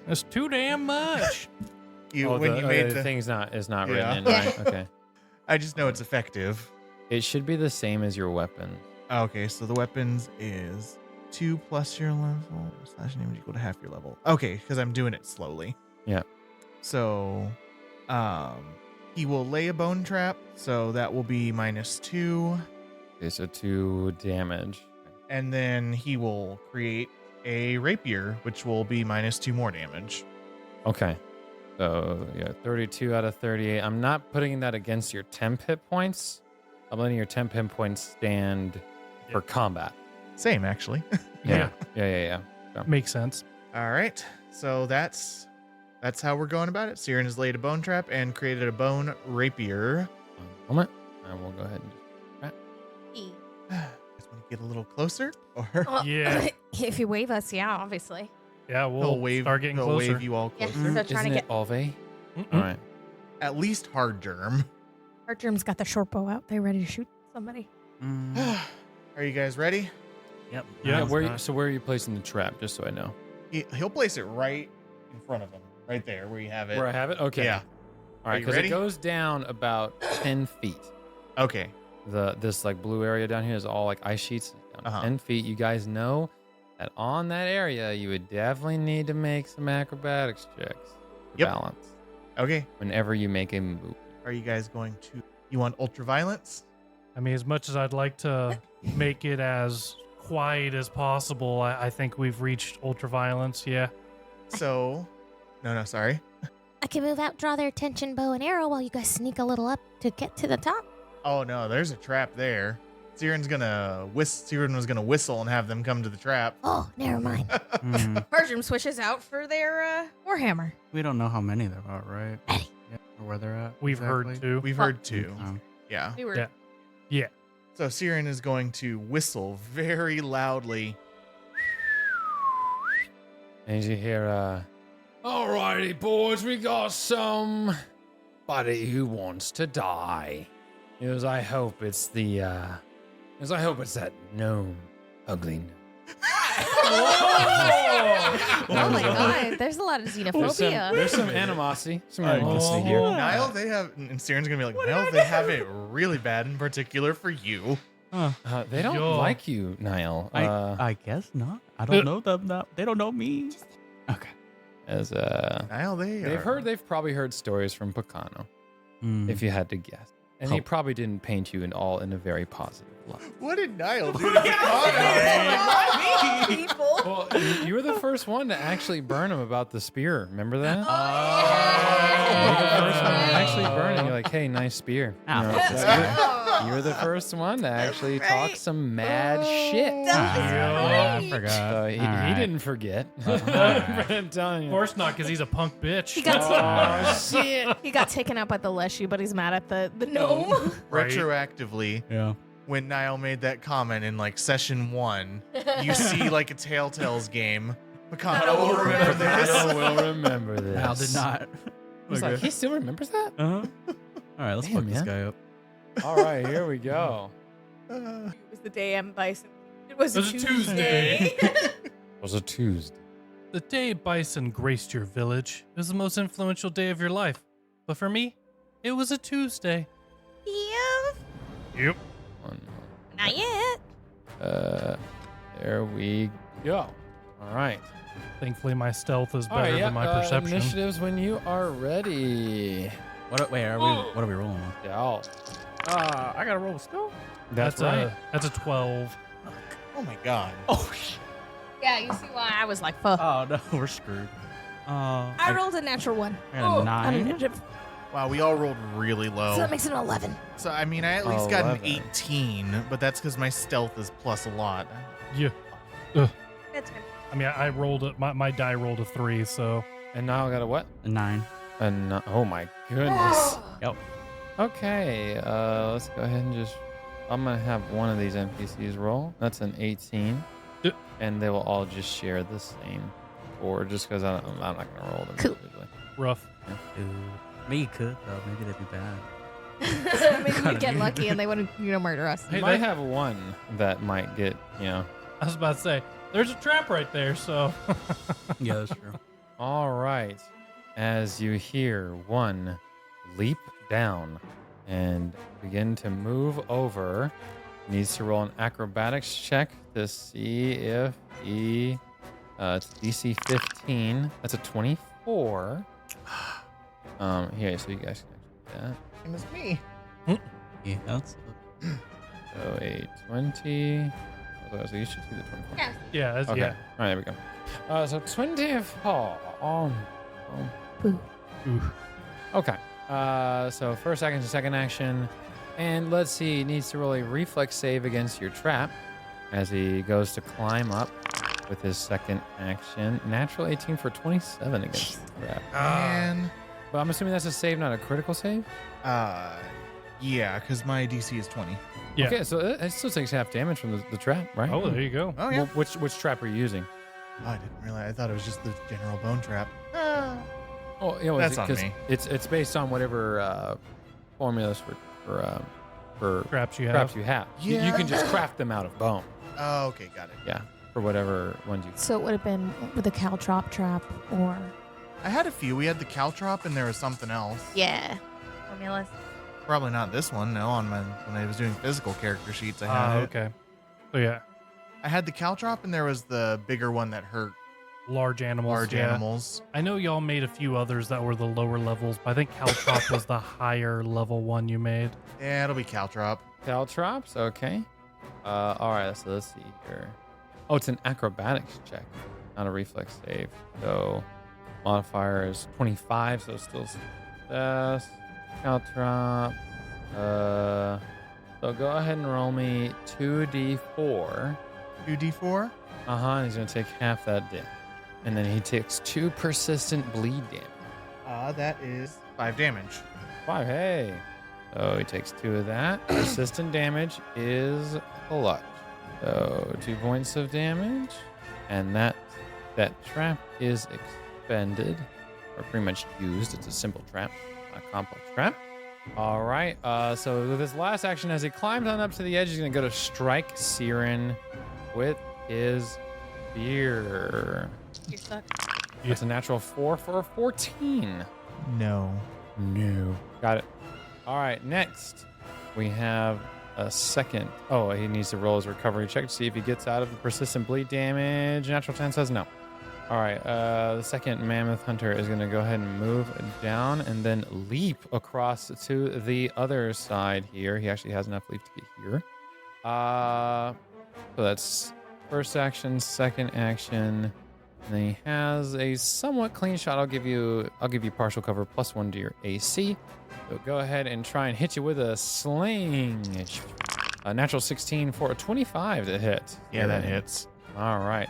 That's too damn much. the thing's not written in, right? Okay. I just know it's effective. It should be the same as your weapon. Okay, so the weapons is 2 plus your level / damage equal to half your level. Okay, because I'm doing it slowly. Yeah. So, he will lay a bone trap, so that will be -2, Okay, so 2 damage. and then he will create a rapier, which will be -2 more damage. Okay. So, yeah, 32 out of 38. I'm not putting that against your temp hit points. I'm letting your temp hit points stand for combat. Same, actually. Yeah. Yeah. Makes sense. All right, so that's how we're going about it. Siren has laid a bone trap and created a bone rapier. One moment. And we'll go ahead and Just want to get a little closer, or Yeah. If you wave us, yeah, obviously. Yeah, we'll start getting he'll closer. wave you all Yeah. closer. So trying Isn't to it get Alve? Mm-mm. All right. At least hard germ. Archer's got the short bow out. They're ready to shoot somebody. Are you guys ready? Yep. Yeah. Where are you placing the trap, just so I know? He'll place it right in front of him, right there where you have it. Where I have it? Okay. Yeah. All right, you because it ready? goes down about 10 feet. Okay. This like blue area down here is all like ice sheets. Down Uh-huh. 10 feet. You guys know that on that area, you would definitely need to make some acrobatics checks for Yep. balance Okay. whenever you make a move. Are you guys going to? You want ultra violence? I mean, as much as I'd like to make it as quiet as possible. I think we've reached ultraviolence. Yeah. So, no, sorry. I can move out, draw their attention, bow and arrow, while you guys sneak a little up to get to the top. Oh no, there's a trap there. Siren was gonna whistle and have them come to the trap. Oh, never mind. Bertram switches out for their Warhammer. We don't know how many there are, right? Ready. Yeah, or where they're at. We've heard exactly. two. We've heard two. Yeah. We were Yeah. Yeah. So Siren is going to whistle very loudly. And you hear, alrighty, boys, we got somebody who wants to die. I hope it's that gnome, ugly gnome. Oh my god, there's a lot of xenophobia. There's some animosity. Some animosity here. Niall, and Siren's gonna be like, Niall, they have it really bad in particular for you. They don't Yo. like you, Niall. I guess not. I don't know them. They don't know me. Okay. As Niall, they've probably heard stories from Pakano, if you had to guess. And he probably didn't paint you in a very positive light. What did Niall do to Pakano? Well, you were the first one to actually burn him about the spear. Remember that? You were the first one to actually burn him. You're like, hey, nice spear. You were the first one to actually talk some mad shit. I forgot. So he didn't forget. I'm telling you. Of course not, because he's a punk bitch. He got shit. he got taken out by the Leshy, but he's mad at the gnome. Right. Retroactively, Yeah. when Niall made that comment in like session 1, you see like a Telltale's game. Pakano will remember this. I will remember this. Al did not. He's like, he still remembers that? Uh-huh. All right, let's Damn, fuck this man. guy up. All right, here we go. It was the day M. Bison. It was It was a Tuesday. It was a Tuesday. The day Bison graced your village was the most influential day of your life. But for me, it was a Tuesday. Yeah. Yep. Not yet. There we go. All right. Thankfully, my stealth is All better right, than my perception. Initiatives when you are ready. What are we rolling on? Yeah. I gotta roll a skill. That's right. That's a 12. Oh my god. Oh shit. Yeah, you see why I was like, fuck. Oh no, we're screwed. I rolled a natural 1. I got a on 9. initiative, Wow, we all rolled really low. So that makes it an 11. So, I mean, I at least got an 11. 18, but that's because my stealth is plus a lot. Yeah. That's fine. I mean, I rolled it. My die rolled a 3, so. And now I got a what? A 9. Oh my goodness. Yep. Okay, let's go ahead and I'm gonna have one of these NPCs roll. That's an 18. Yep. And they will all just share the same. Or just because I'm not gonna roll them Cool. individually. Rough. Maybe you could, though. Maybe that'd be bad. Maybe we'd get lucky and they wouldn't, murder us. You Hey, might they- have one that might get, I was about to say, there's a trap right there, so. Yeah, that's true. All right. As you hear one leap down and begin to move over, needs to roll an acrobatics check to see if he. It's DC 15. That's a 24. Here, so you guys can actually do Same as me. Yeah, that's. that. So a 20. So you should see the 24. Yeah, that's, Okay. yeah. All right, there we go. So 24. Boo. Ooh. Okay. So first action to second action. And let's see, he needs to roll a reflex save against your trap as he goes to climb up with his second action. Natural 18 for 27 against the trap. Man. But I'm assuming that's a save, not a critical save? Yeah, because my DC is 20. Yeah. Okay, so it still takes half damage from the trap, right? Oh, there you go. Oh, yeah. Well, which trap are you using? Oh, I didn't realize. I thought it was just the general bone trap. Oh, That's on 'cause me. It's based on whatever formulas for Traps you have. traps you have. You Yeah. can just craft them out of bone. Oh, okay, got it. Yeah, for whatever ones you. So it would have been with a caltrop trap or. I had a few. We had the caltrop, and there was something else. Yeah. Formulas. Probably not this one. No, when I was doing physical character sheets, I had it. Okay. So, yeah. I had the caltrop, and there was the bigger one that hurt Large animals. large yeah. animals. I know y'all made a few others that were the lower levels, but I think Caltrop was the higher level one you made. Yeah, it'll be caltrop. Caltrops, okay. All right, so let's see here. Oh, it's an acrobatics check, not a reflex save. So modifier is 25, so still success. Caltrop. So go ahead and roll me 2d4. 2d4? And he's gonna take half that damage. And then he takes 2 persistent bleed damage. That is 5 damage. 5, hey. So he takes 2 of that. Persistent damage is clutch. So 2 points of damage. And that trap is expended, or pretty much used. It's a simple trap, not a complex trap. All right. So with his last action, as he climbs on up to the edge, he's gonna go to strike Siren with his spear. You're stuck. It's a natural 4 for a 14. No. Got it. All right. Next, we have a second. Oh, he needs to roll his recovery check to see if he gets out of the persistent bleed damage. Natural 10 says no. All right. The second mammoth hunter is going to go ahead and move down and then leap across to the other side here. He actually has enough leap to get here. So that's first action, second action. And then he has a somewhat clean shot. I'll give you partial cover +1 to your AC. So go ahead and try and hit you with a sling. A natural 16 for a 25 to hit. Yeah, that hits. All right.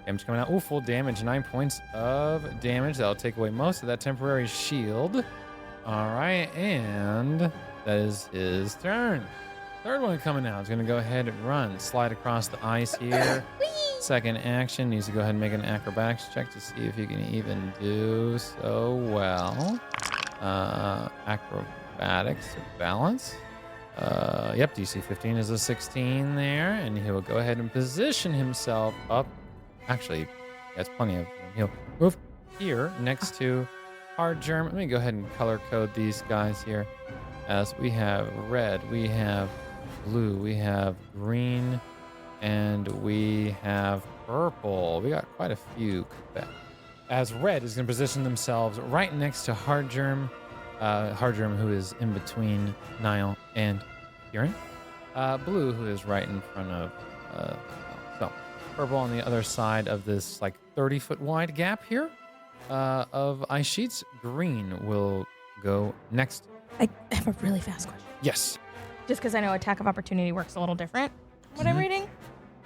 Damage coming out. Ooh, full damage. 9 points of damage. That'll take away most of that temporary shield. All right. And that is his turn. Third one coming out. He's going to go ahead and run. Slide across the ice here. Second action. Needs to go ahead and make an acrobatics check to see if he can even do so well. Acrobatics balance. Yep, DC 15 is a 16 there. And he will go ahead and position himself up. Actually, that's plenty of room. He'll move here next to Hard Germ. Let me go ahead and color code these guys here. As we have red, we have blue, we have green, and we have purple. We got quite a few. As red is going to position themselves right next to Hard Germ. Hard Germ, who is in between Niall and Kieran. Blue, who is right in front of so purple on the other side of this like 30-foot wide gap here of ice sheets. Green will go next. I have a really fast question. Yes. Just because I know attack of opportunity works a little different. What I'm reading?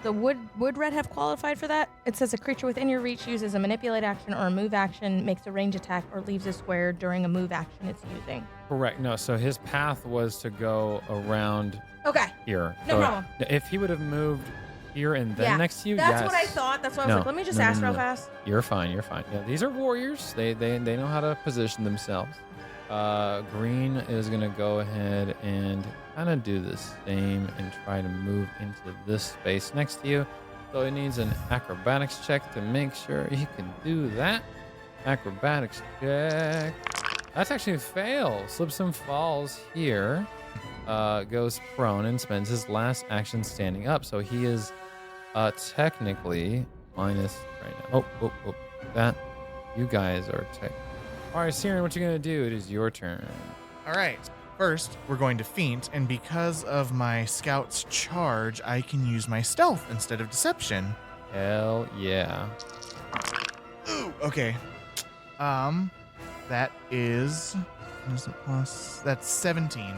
The would red have qualified for that? It says a creature within your reach uses a manipulate action or a move action, makes a range attack, or leaves a square during a move action it's using. Correct. No, so his path was to go around here. No problem. If he would have moved here and then next to you, that's what I thought. That's why I was like, let me just ask real fast. You're fine. Yeah, these are warriors. They know how to position themselves. Green is going to go ahead and kind of do the same and try to move into this space next to you. So he needs an acrobatics check to make sure he can do that. Acrobatics check. That's actually a fail. Slips and falls here. Goes prone and spends his last action standing up. So he is technically minus right now. Oh. That. You guys are All right, Siren, what you going to do? It is your turn. All right. First, we're going to feint, and because of my scout's charge, I can use my stealth instead of deception. Hell yeah. Ooh, okay. That is it plus? That's 17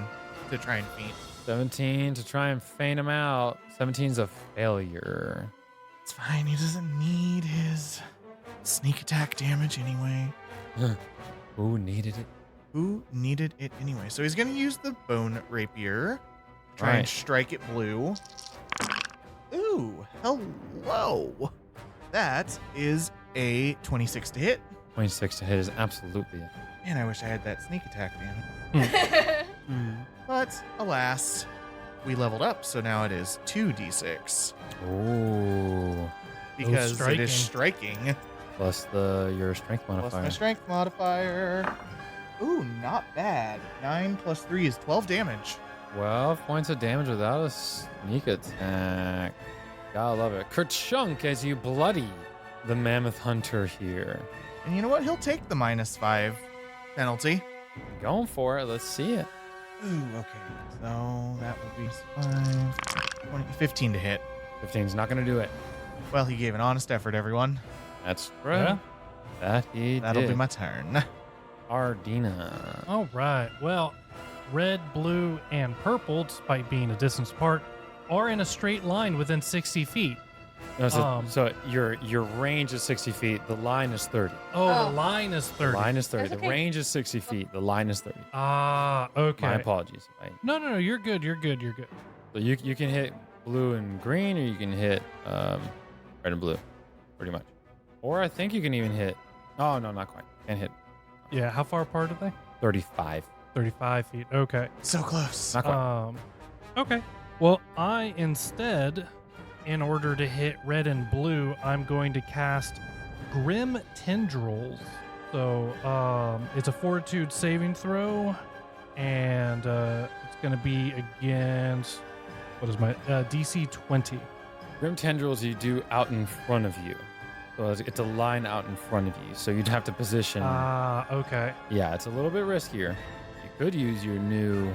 to try and feint. 17 to try and feint him out. 17's a failure. It's fine. He doesn't need his sneak attack damage anyway. Who needed it? Anyway? So he's going to use the bone rapier. Try and strike it blue. Ooh, hello. That is a 26 to hit. 26 to hit is absolutely it. Man, I wish I had that sneak attack damage. But alas, we leveled up, so now it is 2d6. Ooh. Because it is striking. Plus your strength modifier. Plus my strength modifier. Ooh, not bad. 9 plus 3 is 12 damage. 12 points of damage without a sneak attack. Gotta love it. Kerchunk as you bloody the mammoth hunter here. And you know what? He'll take the -5 penalty. Going for it. Let's see it. Ooh, okay. So that will be 5. 15 to hit. 15's not going to do it. Well, he gave an honest effort, everyone. That's Yeah. right. That he That'll did. be my turn. Ardina. All right. Well, red, blue, and purple, despite being a distance apart, are in a straight line within 60 feet. No, so your range is 60 feet. The line is 30. Oh, Oh. the line is 30. The line is 30. That's The okay. range is 60 feet. The line is 30. Ah, okay. My apologies. Right? No, you're good. You're good. You're good. So you can hit blue and green, or you can hit red and blue, pretty much. Or I think you can even hit. Oh no, not quite. Can't hit Yeah, how far apart are they? 35. 35 feet. Okay. So close. Not quite. Okay. Well, I instead, in order to hit red and blue, I'm going to cast Grim Tendrils. So it's a fortitude saving throw, and it's going to be against, what is my DC 20. Grim tendrils you do out in front of you. So it's a line out in front of you. So you'd have to position. Okay. Yeah, it's a little bit riskier. You could use your new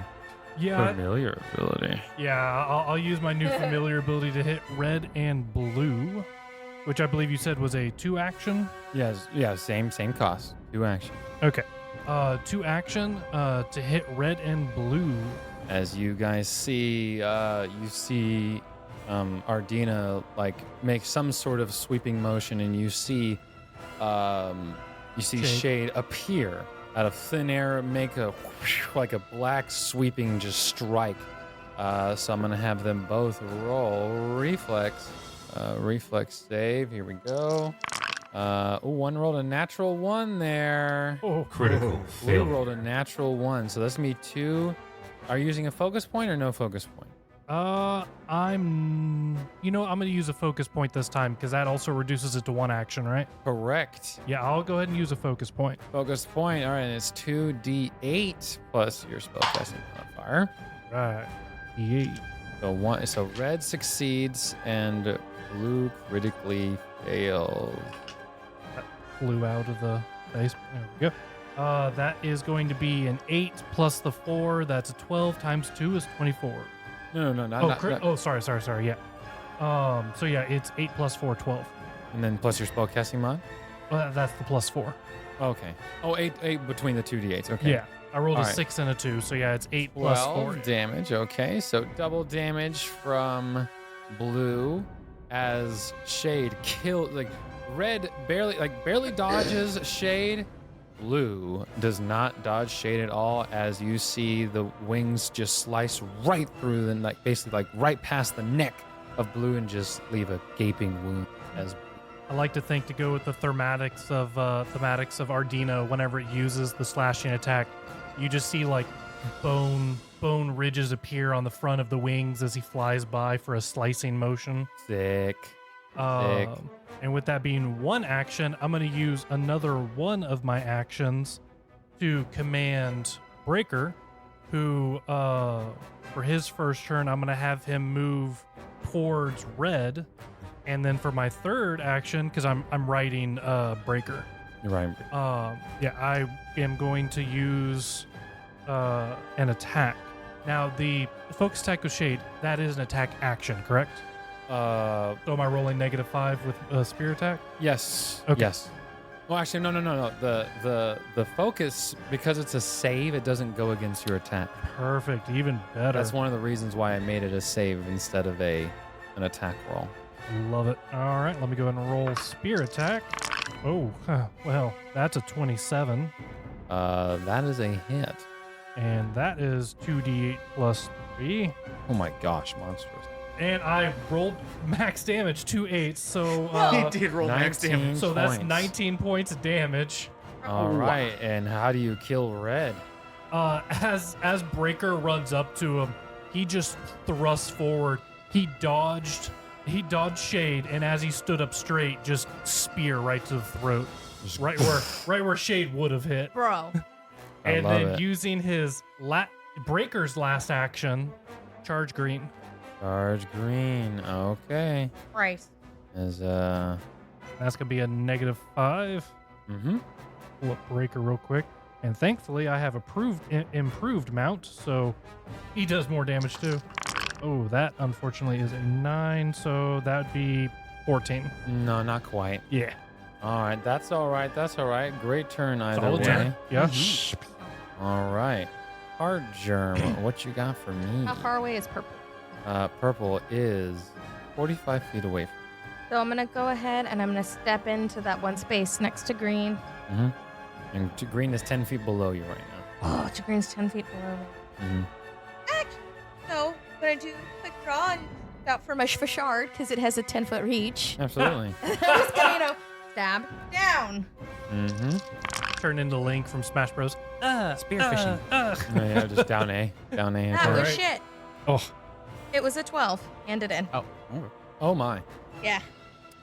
Yeah, familiar ability. yeah. I'll use my new familiar ability to hit red and blue, which I believe you said was a 2-action. Yes, yeah, same cost. 2 action. Okay. 2-action to hit red and blue. As you guys see, you see Ardina like make some sort of sweeping motion, and you see Shade appear out of thin air, make a like a black sweeping just strike. So I'm gonna have them both roll reflex save. Here we go. One rolled a natural 1 there. Oh, Critical Blue failure. rolled a natural 1, so that's me 2. Are you using a focus point or no focus point? I'm going to use a focus point this time because that also reduces it to 1 action, right? Correct. Yeah, I'll go ahead and use a focus point. Focus point. All right, and it's 2d8 plus your spellcasting modifier. Right. D8. So red succeeds and blue critically fails. Flew out of the dice. There we go. That is going to be an 8 plus the 4. That's a 12 times 2 is 24. No, not. Sorry. Yeah. So yeah, it's 8 plus 4, 12. And then plus your spellcasting mod. That's the plus 4. Okay. Oh, 8 between the 2d8s. Okay. Yeah. I rolled All a right. 6 and a 2, so yeah, it's 8 plus 4. damage. Okay, so double damage from blue as Shade red barely dodges Shade. Blue does not dodge Shade at all as you see the wings just slice right through basically right past the neck of blue and just leave a gaping wound as I like to think to go with the thematics of Ardina. Whenever it uses the slashing attack, you just see like bone ridges appear on the front of the wings as he flies by for a slicing motion. sick. And with that being 1 action, I'm going to use another one of my actions to command Breaker, who for his first turn, I'm going to have him move towards red. And then for my third action, because I'm riding Breaker, You're right. I am going to use an attack. Now, the focus attack with Shade, that is an attack action, correct? So am I rolling -5 with spear attack? Yes. Okay. Yes. Well, actually, no. The focus, because it's a save, it doesn't go against your attack. Perfect, even better. That's one of the reasons why I made it a save instead of an attack roll. Love it. All right, let me go ahead and roll spear attack. Oh, well, that's a 27. That is a hit. And that is 2d8 plus 3. Oh my gosh, monstrous. And I rolled max damage, 2 8s. So, he did roll max 19 damage. so that's points. 19 points of damage. All right, and how do you kill red? As Breaker runs up to him, he just thrusts forward. He dodged Shade, and as he stood up straight, just spear right to the throat, right where Shade would have hit. Bro. I And love then it. using his Breaker's last action, charge green. Charge green. Okay. Christ. As That's gonna be a -5. Pull up Breaker real quick, and thankfully I have improved mount, so he does more damage too. Oh, that unfortunately is a 9, so that would be 14. No, not quite. Yeah. All right, that's all right. That's all right. Great turn either Solid way. turn. Yeah. All right. Hard germ, what you got for me? How far away is purple? Purple is 45 feet away from So I'm gonna go ahead and I'm gonna step into that one space next to green. you. And green is 10 feet below you right now. Oh, to green's 10 feet below me. So I'm gonna do a quick draw and out for my fashard because it has a 10-foot reach. Absolutely. I'm just gonna, stab down. Turn into Link from Smash Bros. Spearfishing. Oh, yeah, just down A. Down A. That was Alright. shit. Oh, It was a 12. Handed in. Oh. Oh, my. Yeah.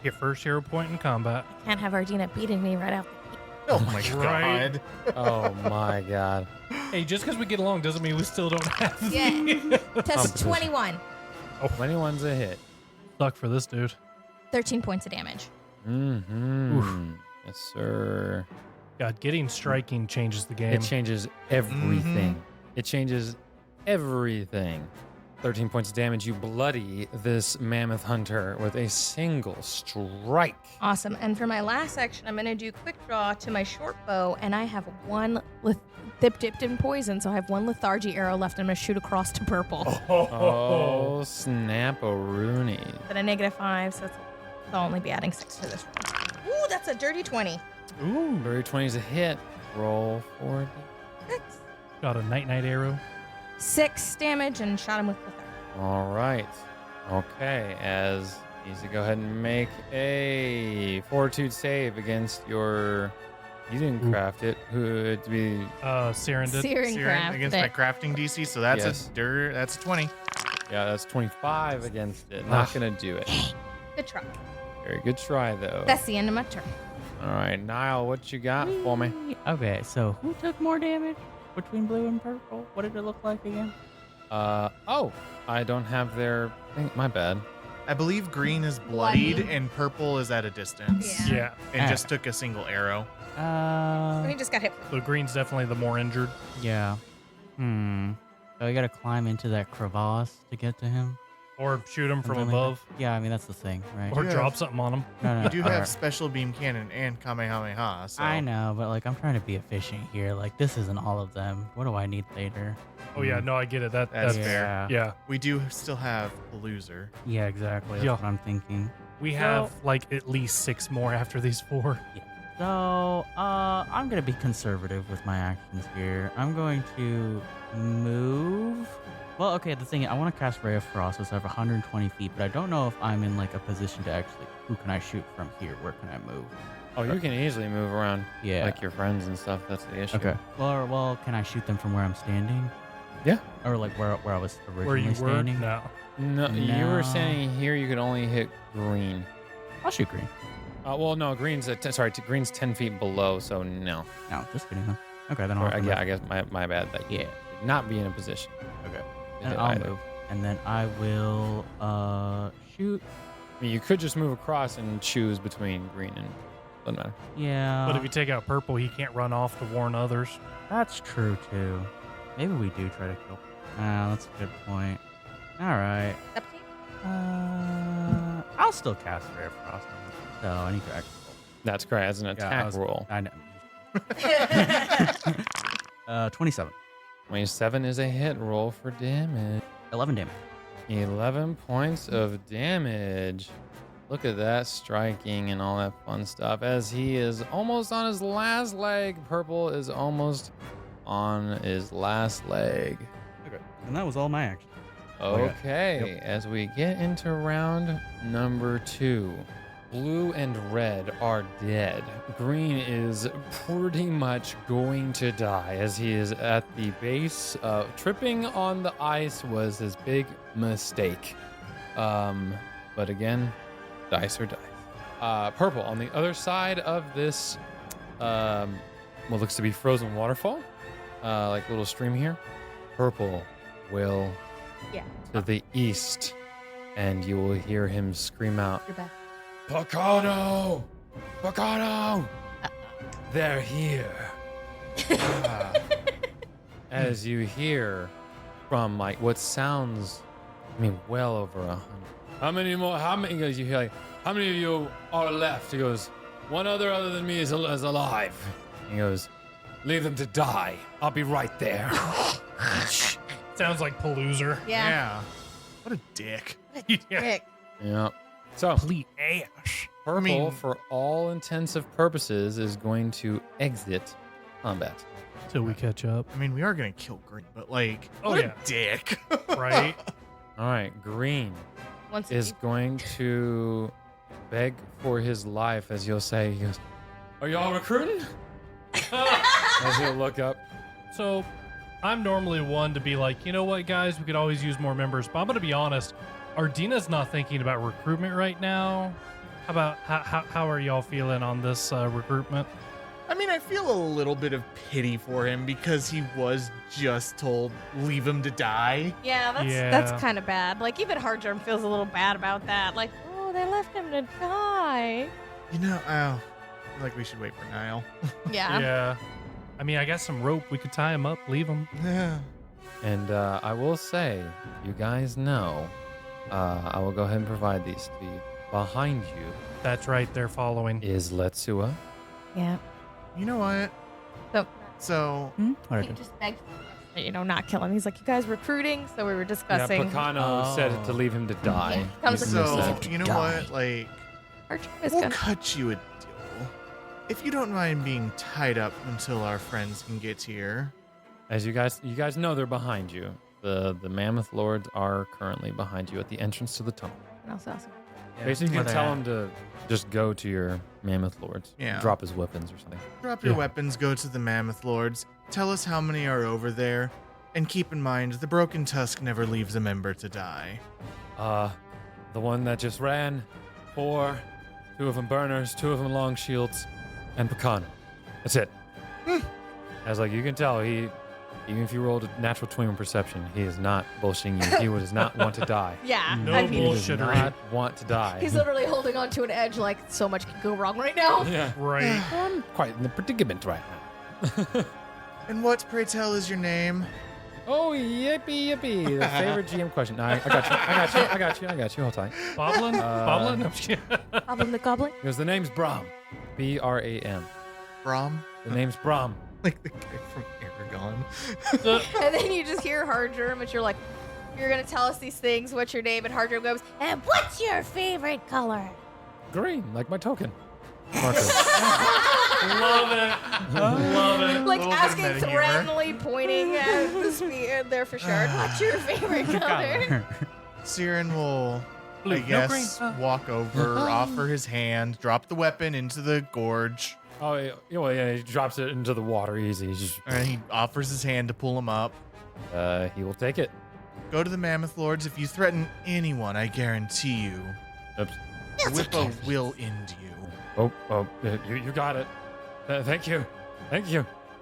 your first hero point in combat. Can't have Ardina beating me right out. Oh my Right. god. Oh, my God. Hey, just because we get along doesn't mean we still don't have the Yeah. Test Competition. 21. 21's a hit. luck for this dude. 13 points of damage. Yes, sir. God, getting striking changes the game. It changes everything. It changes everything. 13 points of damage. You bloody this mammoth hunter with a single strike. Awesome. And for my last action, I'm going to do quick draw to my short bow, and I have one dipped in poison, so I have one lethargy arrow left. I'm going to shoot across to purple. Oh, snap-a-rooney. At a -5, so I'll only be adding 6 to this one. Ooh, that's a dirty 20. Ooh, very 20 is a hit. Roll for 6. Got a night arrow. 6 damage and shot him with the third. All right. Okay, as needs to go ahead and make a fortitude save against your. You didn't craft it. Who it'd be? Siren did. Searing Searing craft. against my crafting DC, so that's Yes. that's a 20. Yeah, that's 25 against it. Not gonna do it. Good try. Very good try though. That's the end of my turn. All right, Niall, what you got for me? Okay, so who took more damage between blue and purple? What did it look like again? Oh, I don't have their thing. My bad. I believe green is bloodied Bloody. and purple is at a distance. Yeah. Yeah. And just took a single arrow. He just got hit. So green's definitely the more injured. Yeah. So I gotta climb into that crevasse to get to him. Or shoot him from Something like above. that. Yeah, I mean that's the thing, right? Or Yeah. drop something on him. No, You do have alright. special beam cannon and Kamehameha, so I know, but like I'm trying to be efficient here. Like this isn't all of them. What do I need later? Oh yeah, no, I get it. That's That's fair. yeah. we do still have the loser. Yeah, exactly. That's Yeah. what I'm thinking. We So- have like at least 6 more after these 4. So, I'm gonna be conservative with my actions here. I'm going to move. Well, okay, the thing is, I want to cast Ray of Frost, so I have 120 feet, but I don't know if I'm in like a position to actually. Who can I shoot from here? Where can I move? Oh, you can easily move around, Yeah. like your friends and stuff. That's the issue. Okay. Well, can I shoot them from where I'm standing? Yeah. Or like where I was originally Where you were? standing? No. No, you were No. standing here. You could only hit green. I'll shoot green. Well, no, green's green's 10 feet below, so no. No, just kidding. Huh? Okay, then I'll. Or, have to yeah, move. I guess my bad. That you Yeah. would not be in a position. Okay. to Then hit I'll either. move, and then I will shoot. I mean, you could just move across and choose between green and doesn't matter. Yeah. But if you take out purple, he can't run off to warn others. That's true too. Maybe we do try to kill. That's a good point. All right. Up to you. I'll still cast Ray of Frost. So I need to actually. That's correct. As an Yeah, attack roll. I know. 27. 27 is a hit. Roll for damage. 11 damage. 11 points of damage. Look at that striking and all that fun stuff. As he is almost on his last leg. Purple is almost on his last leg. Okay. And that was all my action. Okay, as we get into round number 2, blue and red are dead. Green is pretty much going to die as he is at the base. Tripping on the ice was his big mistake. But again, dice are dice. Purple on the other side of this, what looks to be frozen waterfall, like a little stream here. Purple will to the east, and you will hear him scream out, You're back. Pakano! Pakano! They're here. As you hear from like what sounds I mean, well over 100. How many more? How many? He goes, you hear like, how many of you are left? He goes, one other than me is alive. He goes, leave them to die. I'll be right there. Sounds like Paloozer. Yeah. What a dick. Rick. Yeah. So Complete ass. Purple, for all intensive purposes, is going to exit combat. Till we catch up. I mean, we are going to kill Green, but like, Oh, what yeah. a dick. Right? All right, Green Once is going to beg for his life, as you'll say. He goes, are y'all recruiting? As he'll look up. So, I'm normally one to be like, you know what, guys, we could always use more members. But I'm going to be honest, Ardina's not thinking about recruitment right now. How are y'all feeling on this recruitment? I mean, I feel a little bit of pity for him because he was just told, leave him to die. Yeah, that's kind of bad. Like, even Hardgerm feels a little bad about that. Like, oh, they left him to die. You know, I feel like we should wait for Niall. Yeah. Yeah. I mean, I got some rope. We could tie him up, leave him. Yeah. And I will say, you guys know, I will go ahead and provide these to you. Behind you That's right, they're following. is Letsua. Yeah. You know what? So, What He just begged for not kill him. He's like, you guys recruiting? So we were discussing. Yeah, Pakano said to leave him to die. Yeah, comes He's with so innocent. you know what? Like, Hardgerm is we'll gonna. cut you a deal. If you don't mind being tied up until our friends can get here. As you guys know, they're behind you. The Mammoth Lords are currently behind you at the entrance to the tunnel. Awesome. Basically, you Where can they tell at? him to just go to your Mammoth Lords. Yeah. Drop his weapons or something. Drop your Yeah. weapons, go to the Mammoth Lords, tell us how many are over there, and keep in mind the Broken Tusk never leaves a member to die. The one that just ran, 4, 2 of them burners, 2 of them long shields, and Pakano. That's it. I was like, you can tell even if you rolled a natural 20 perception, he is not bullshitting you. He does not want to die. Yeah. No I mean, He does bullshittery. not want to die. he's literally holding on to an edge like so much can go wrong right now. yeah. Right. I'm quite in the predicament right now. And what, pray tell, is your name? Oh, yippee, yippee. The favorite GM question. No, I got you. Hold tight. Boblin? Boblin? No, shit. Goblin the Goblin. Because the name's Brahm. B-R-A-M. Brom? The name's Brahm. Like the guy from Aragon. And then you just hear Hardgerm, and you're like, you're going to tell us these things. What's your name? And Hardgerm goes, And what's your favorite color? Green, like my token. Marker. Love it. Love it. like little bit asking meta humor. threateningly, pointing at the spear there for sure. What's your favorite color? Siren will, Blue. I No guess, green. walk over, offer his hand, drop the weapon into the gorge, Oh, yeah, he drops it into the water easy. He's just, and he offers his hand to pull him up. he will take it. Go to the Mammoth Lords. If you threaten anyone, I guarantee you, Oops. the Whippo will end you. You got it. Thank you.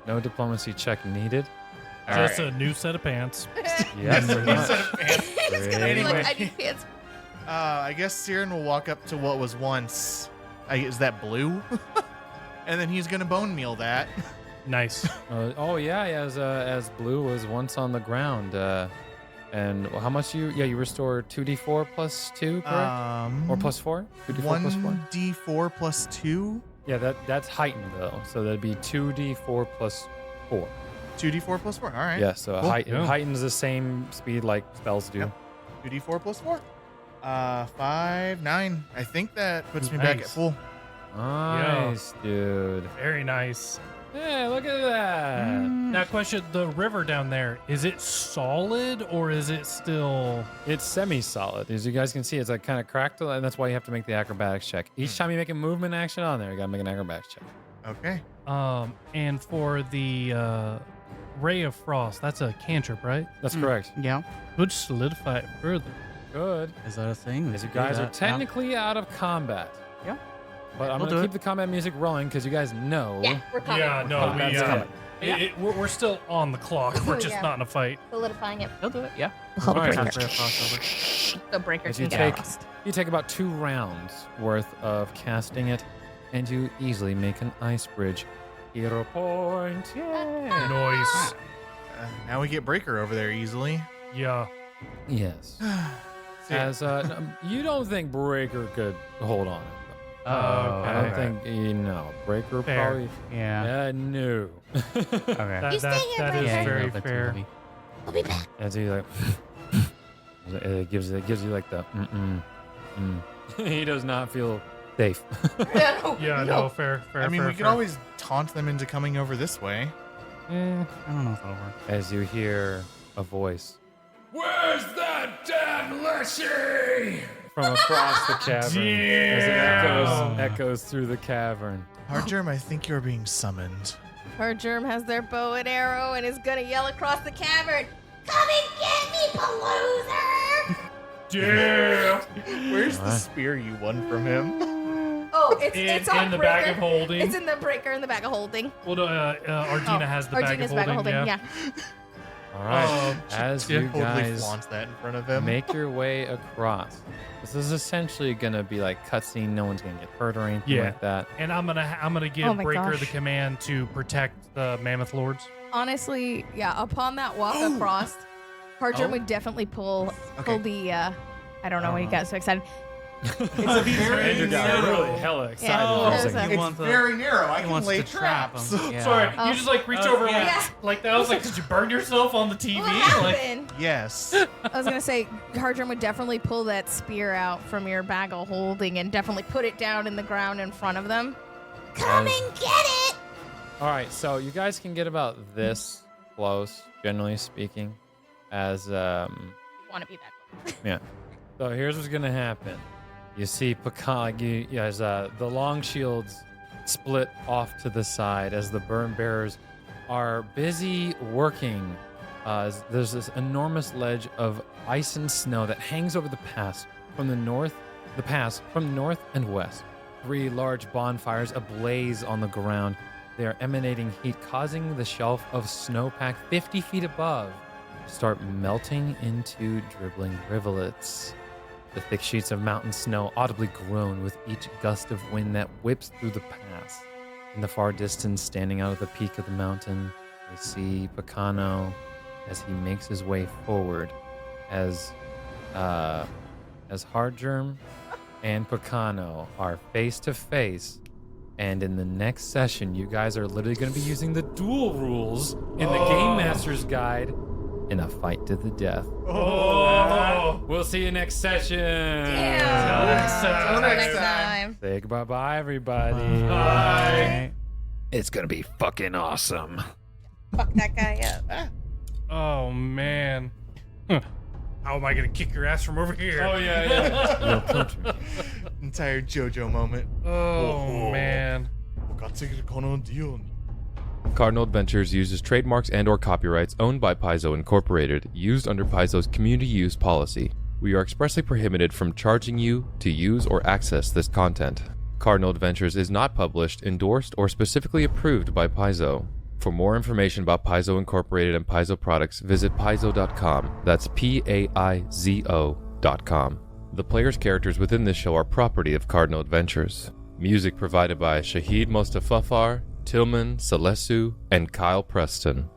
No diplomacy check needed. Just a new set of pants. Yes, pretty much. He's going to be Anyway. like, I need pants. I guess Siren will walk up to what was once. Is that blue? And then he's gonna bone meal that. Nice. As Blue was once on the ground. And how much you restore 2d4 plus 2, correct? Or plus 4? 2d4 plus 4? 1d4 plus 2? Yeah, that's heightened though. So that'd be 2d4 plus 4. 2d4 plus 4. All right. Yeah, so Cool. heightens the same speed like spells do. Yep. 2d4 plus 4. 5, 9. I think that puts me back at Nice. full. Nice, dude. Very nice. Hey, look at that. Now, question: the river down there, is it solid or is it still? It's semi-solid. As you guys can see, it's like kind of cracked, and that's why you have to make the acrobatics check. Each time you make a movement action on there, you gotta make an acrobatics check. Okay. And for the ray of frost, that's a cantrip, right? That's correct. Yeah. Would solidify it further. Good. Is that a thing? As you Do guys are that? technically out of combat. Yeah. But I'm We'll gonna do keep the combat music rolling because you guys know. Yeah, we're coming. Yeah, no, Combat's we coming. we're still on the clock. We're just Yeah. not in a fight. Solidifying it. He'll do it. Yeah. Hold All right. breaker. Transfer a crossover. The breaker As you can get take- lost. You take about 2 rounds worth of casting it, and you easily make an ice bridge. Hero point. Yay. Noise. Now we get Breaker over there easily. Yeah. Yes. See, As you don't think Breaker could hold on. Oh, I don't okay. think Breaker Fair. probably. Yeah. No. Okay. That, You stay here, that is Breaker. Yeah, very a little bit too fair. heavy. We'll be back. And so you're like, it gives you like the He does not feel safe. Yeah, no, fair. I mean, fair, we can fair. always taunt them into coming over this way. I don't know if that'll work. As you hear a voice Where's that damn Leshy? from across the cavern as it Damn. echoes through the cavern. Hardgerm, I think you're being summoned. Her germ has their bow and arrow and is gonna yell across the cavern. Come and get me, Paloozer! Damn. Where's the spear you won from him? Oh, it's on in the breaker. bag of holding. It's in the breaker in the bag of holding. Well, no, Ardina has the bag of Ardina's holding. Yeah. All right. Oh, As yeah. you Totally guys flaunts that in front of him. make your way across, this is essentially gonna be like cutscene. No one's gonna get hurt or anything Yeah. like that. And I'm gonna give Oh my Breaker gosh. the command to protect the Mammoth Lords. Honestly, yeah. Upon that walk across, her germ would definitely pull the. I don't know why you got so excited. Andrew got really hella excited. Yeah. I was There's like, a- It's very narrow. I He can wants lay to trap traps. him. Yeah. Sorry, Oh. you just like reach over yeah. like that. I was like, did you burn yourself on the TV? What Like, happened? Yes. I was gonna say, Hardgerm would definitely pull that spear out from your bag of holding and definitely put it down in the ground in front of them. Come and get it! all right, so you guys can get about this close, generally speaking, as Want to be that? yeah. So here's what's gonna happen. You see Pakano, as the long shields split off to the side as the burn bearers are busy working. There's this enormous ledge of ice and snow that hangs over the pass from the north and west. 3 large bonfires ablaze on the ground. They are emanating heat, causing the shelf of snowpack 50 feet above to start melting into dribbling rivulets. The thick sheets of mountain snow audibly groan with each gust of wind that whips through the pass. In the far distance, standing out of the peak of the mountain, they see Pakano as he makes his way forward as Hardgerm and Pakano are face to face. And in the next session, you guys are literally going to be using the duel rules in the Game Master's Guide in a fight to the death. oh, We'll see you next session. Until next time. Say goodbye, everybody. Bye. It's gonna be fucking awesome. Fuck that guy up. Oh man. Huh. How am I gonna kick your ass from over here? Oh yeah. Entire JoJo moment. Oh man. Cardinal Adventures uses trademarks and/or copyrights owned by Paizo Incorporated, used under Paizo's community use policy. We are expressly prohibited from charging you to use or access this content. Cardinal Adventures is not published, endorsed, or specifically approved by Paizo. For more information about Paizo Incorporated and Paizo products, visit paizo.com. That's PAIZO.com. The player's characters within this show are property of Cardinal Adventures. Music provided by Shahid Mostafafar, Tillman, Selesu, and Kyle Preston.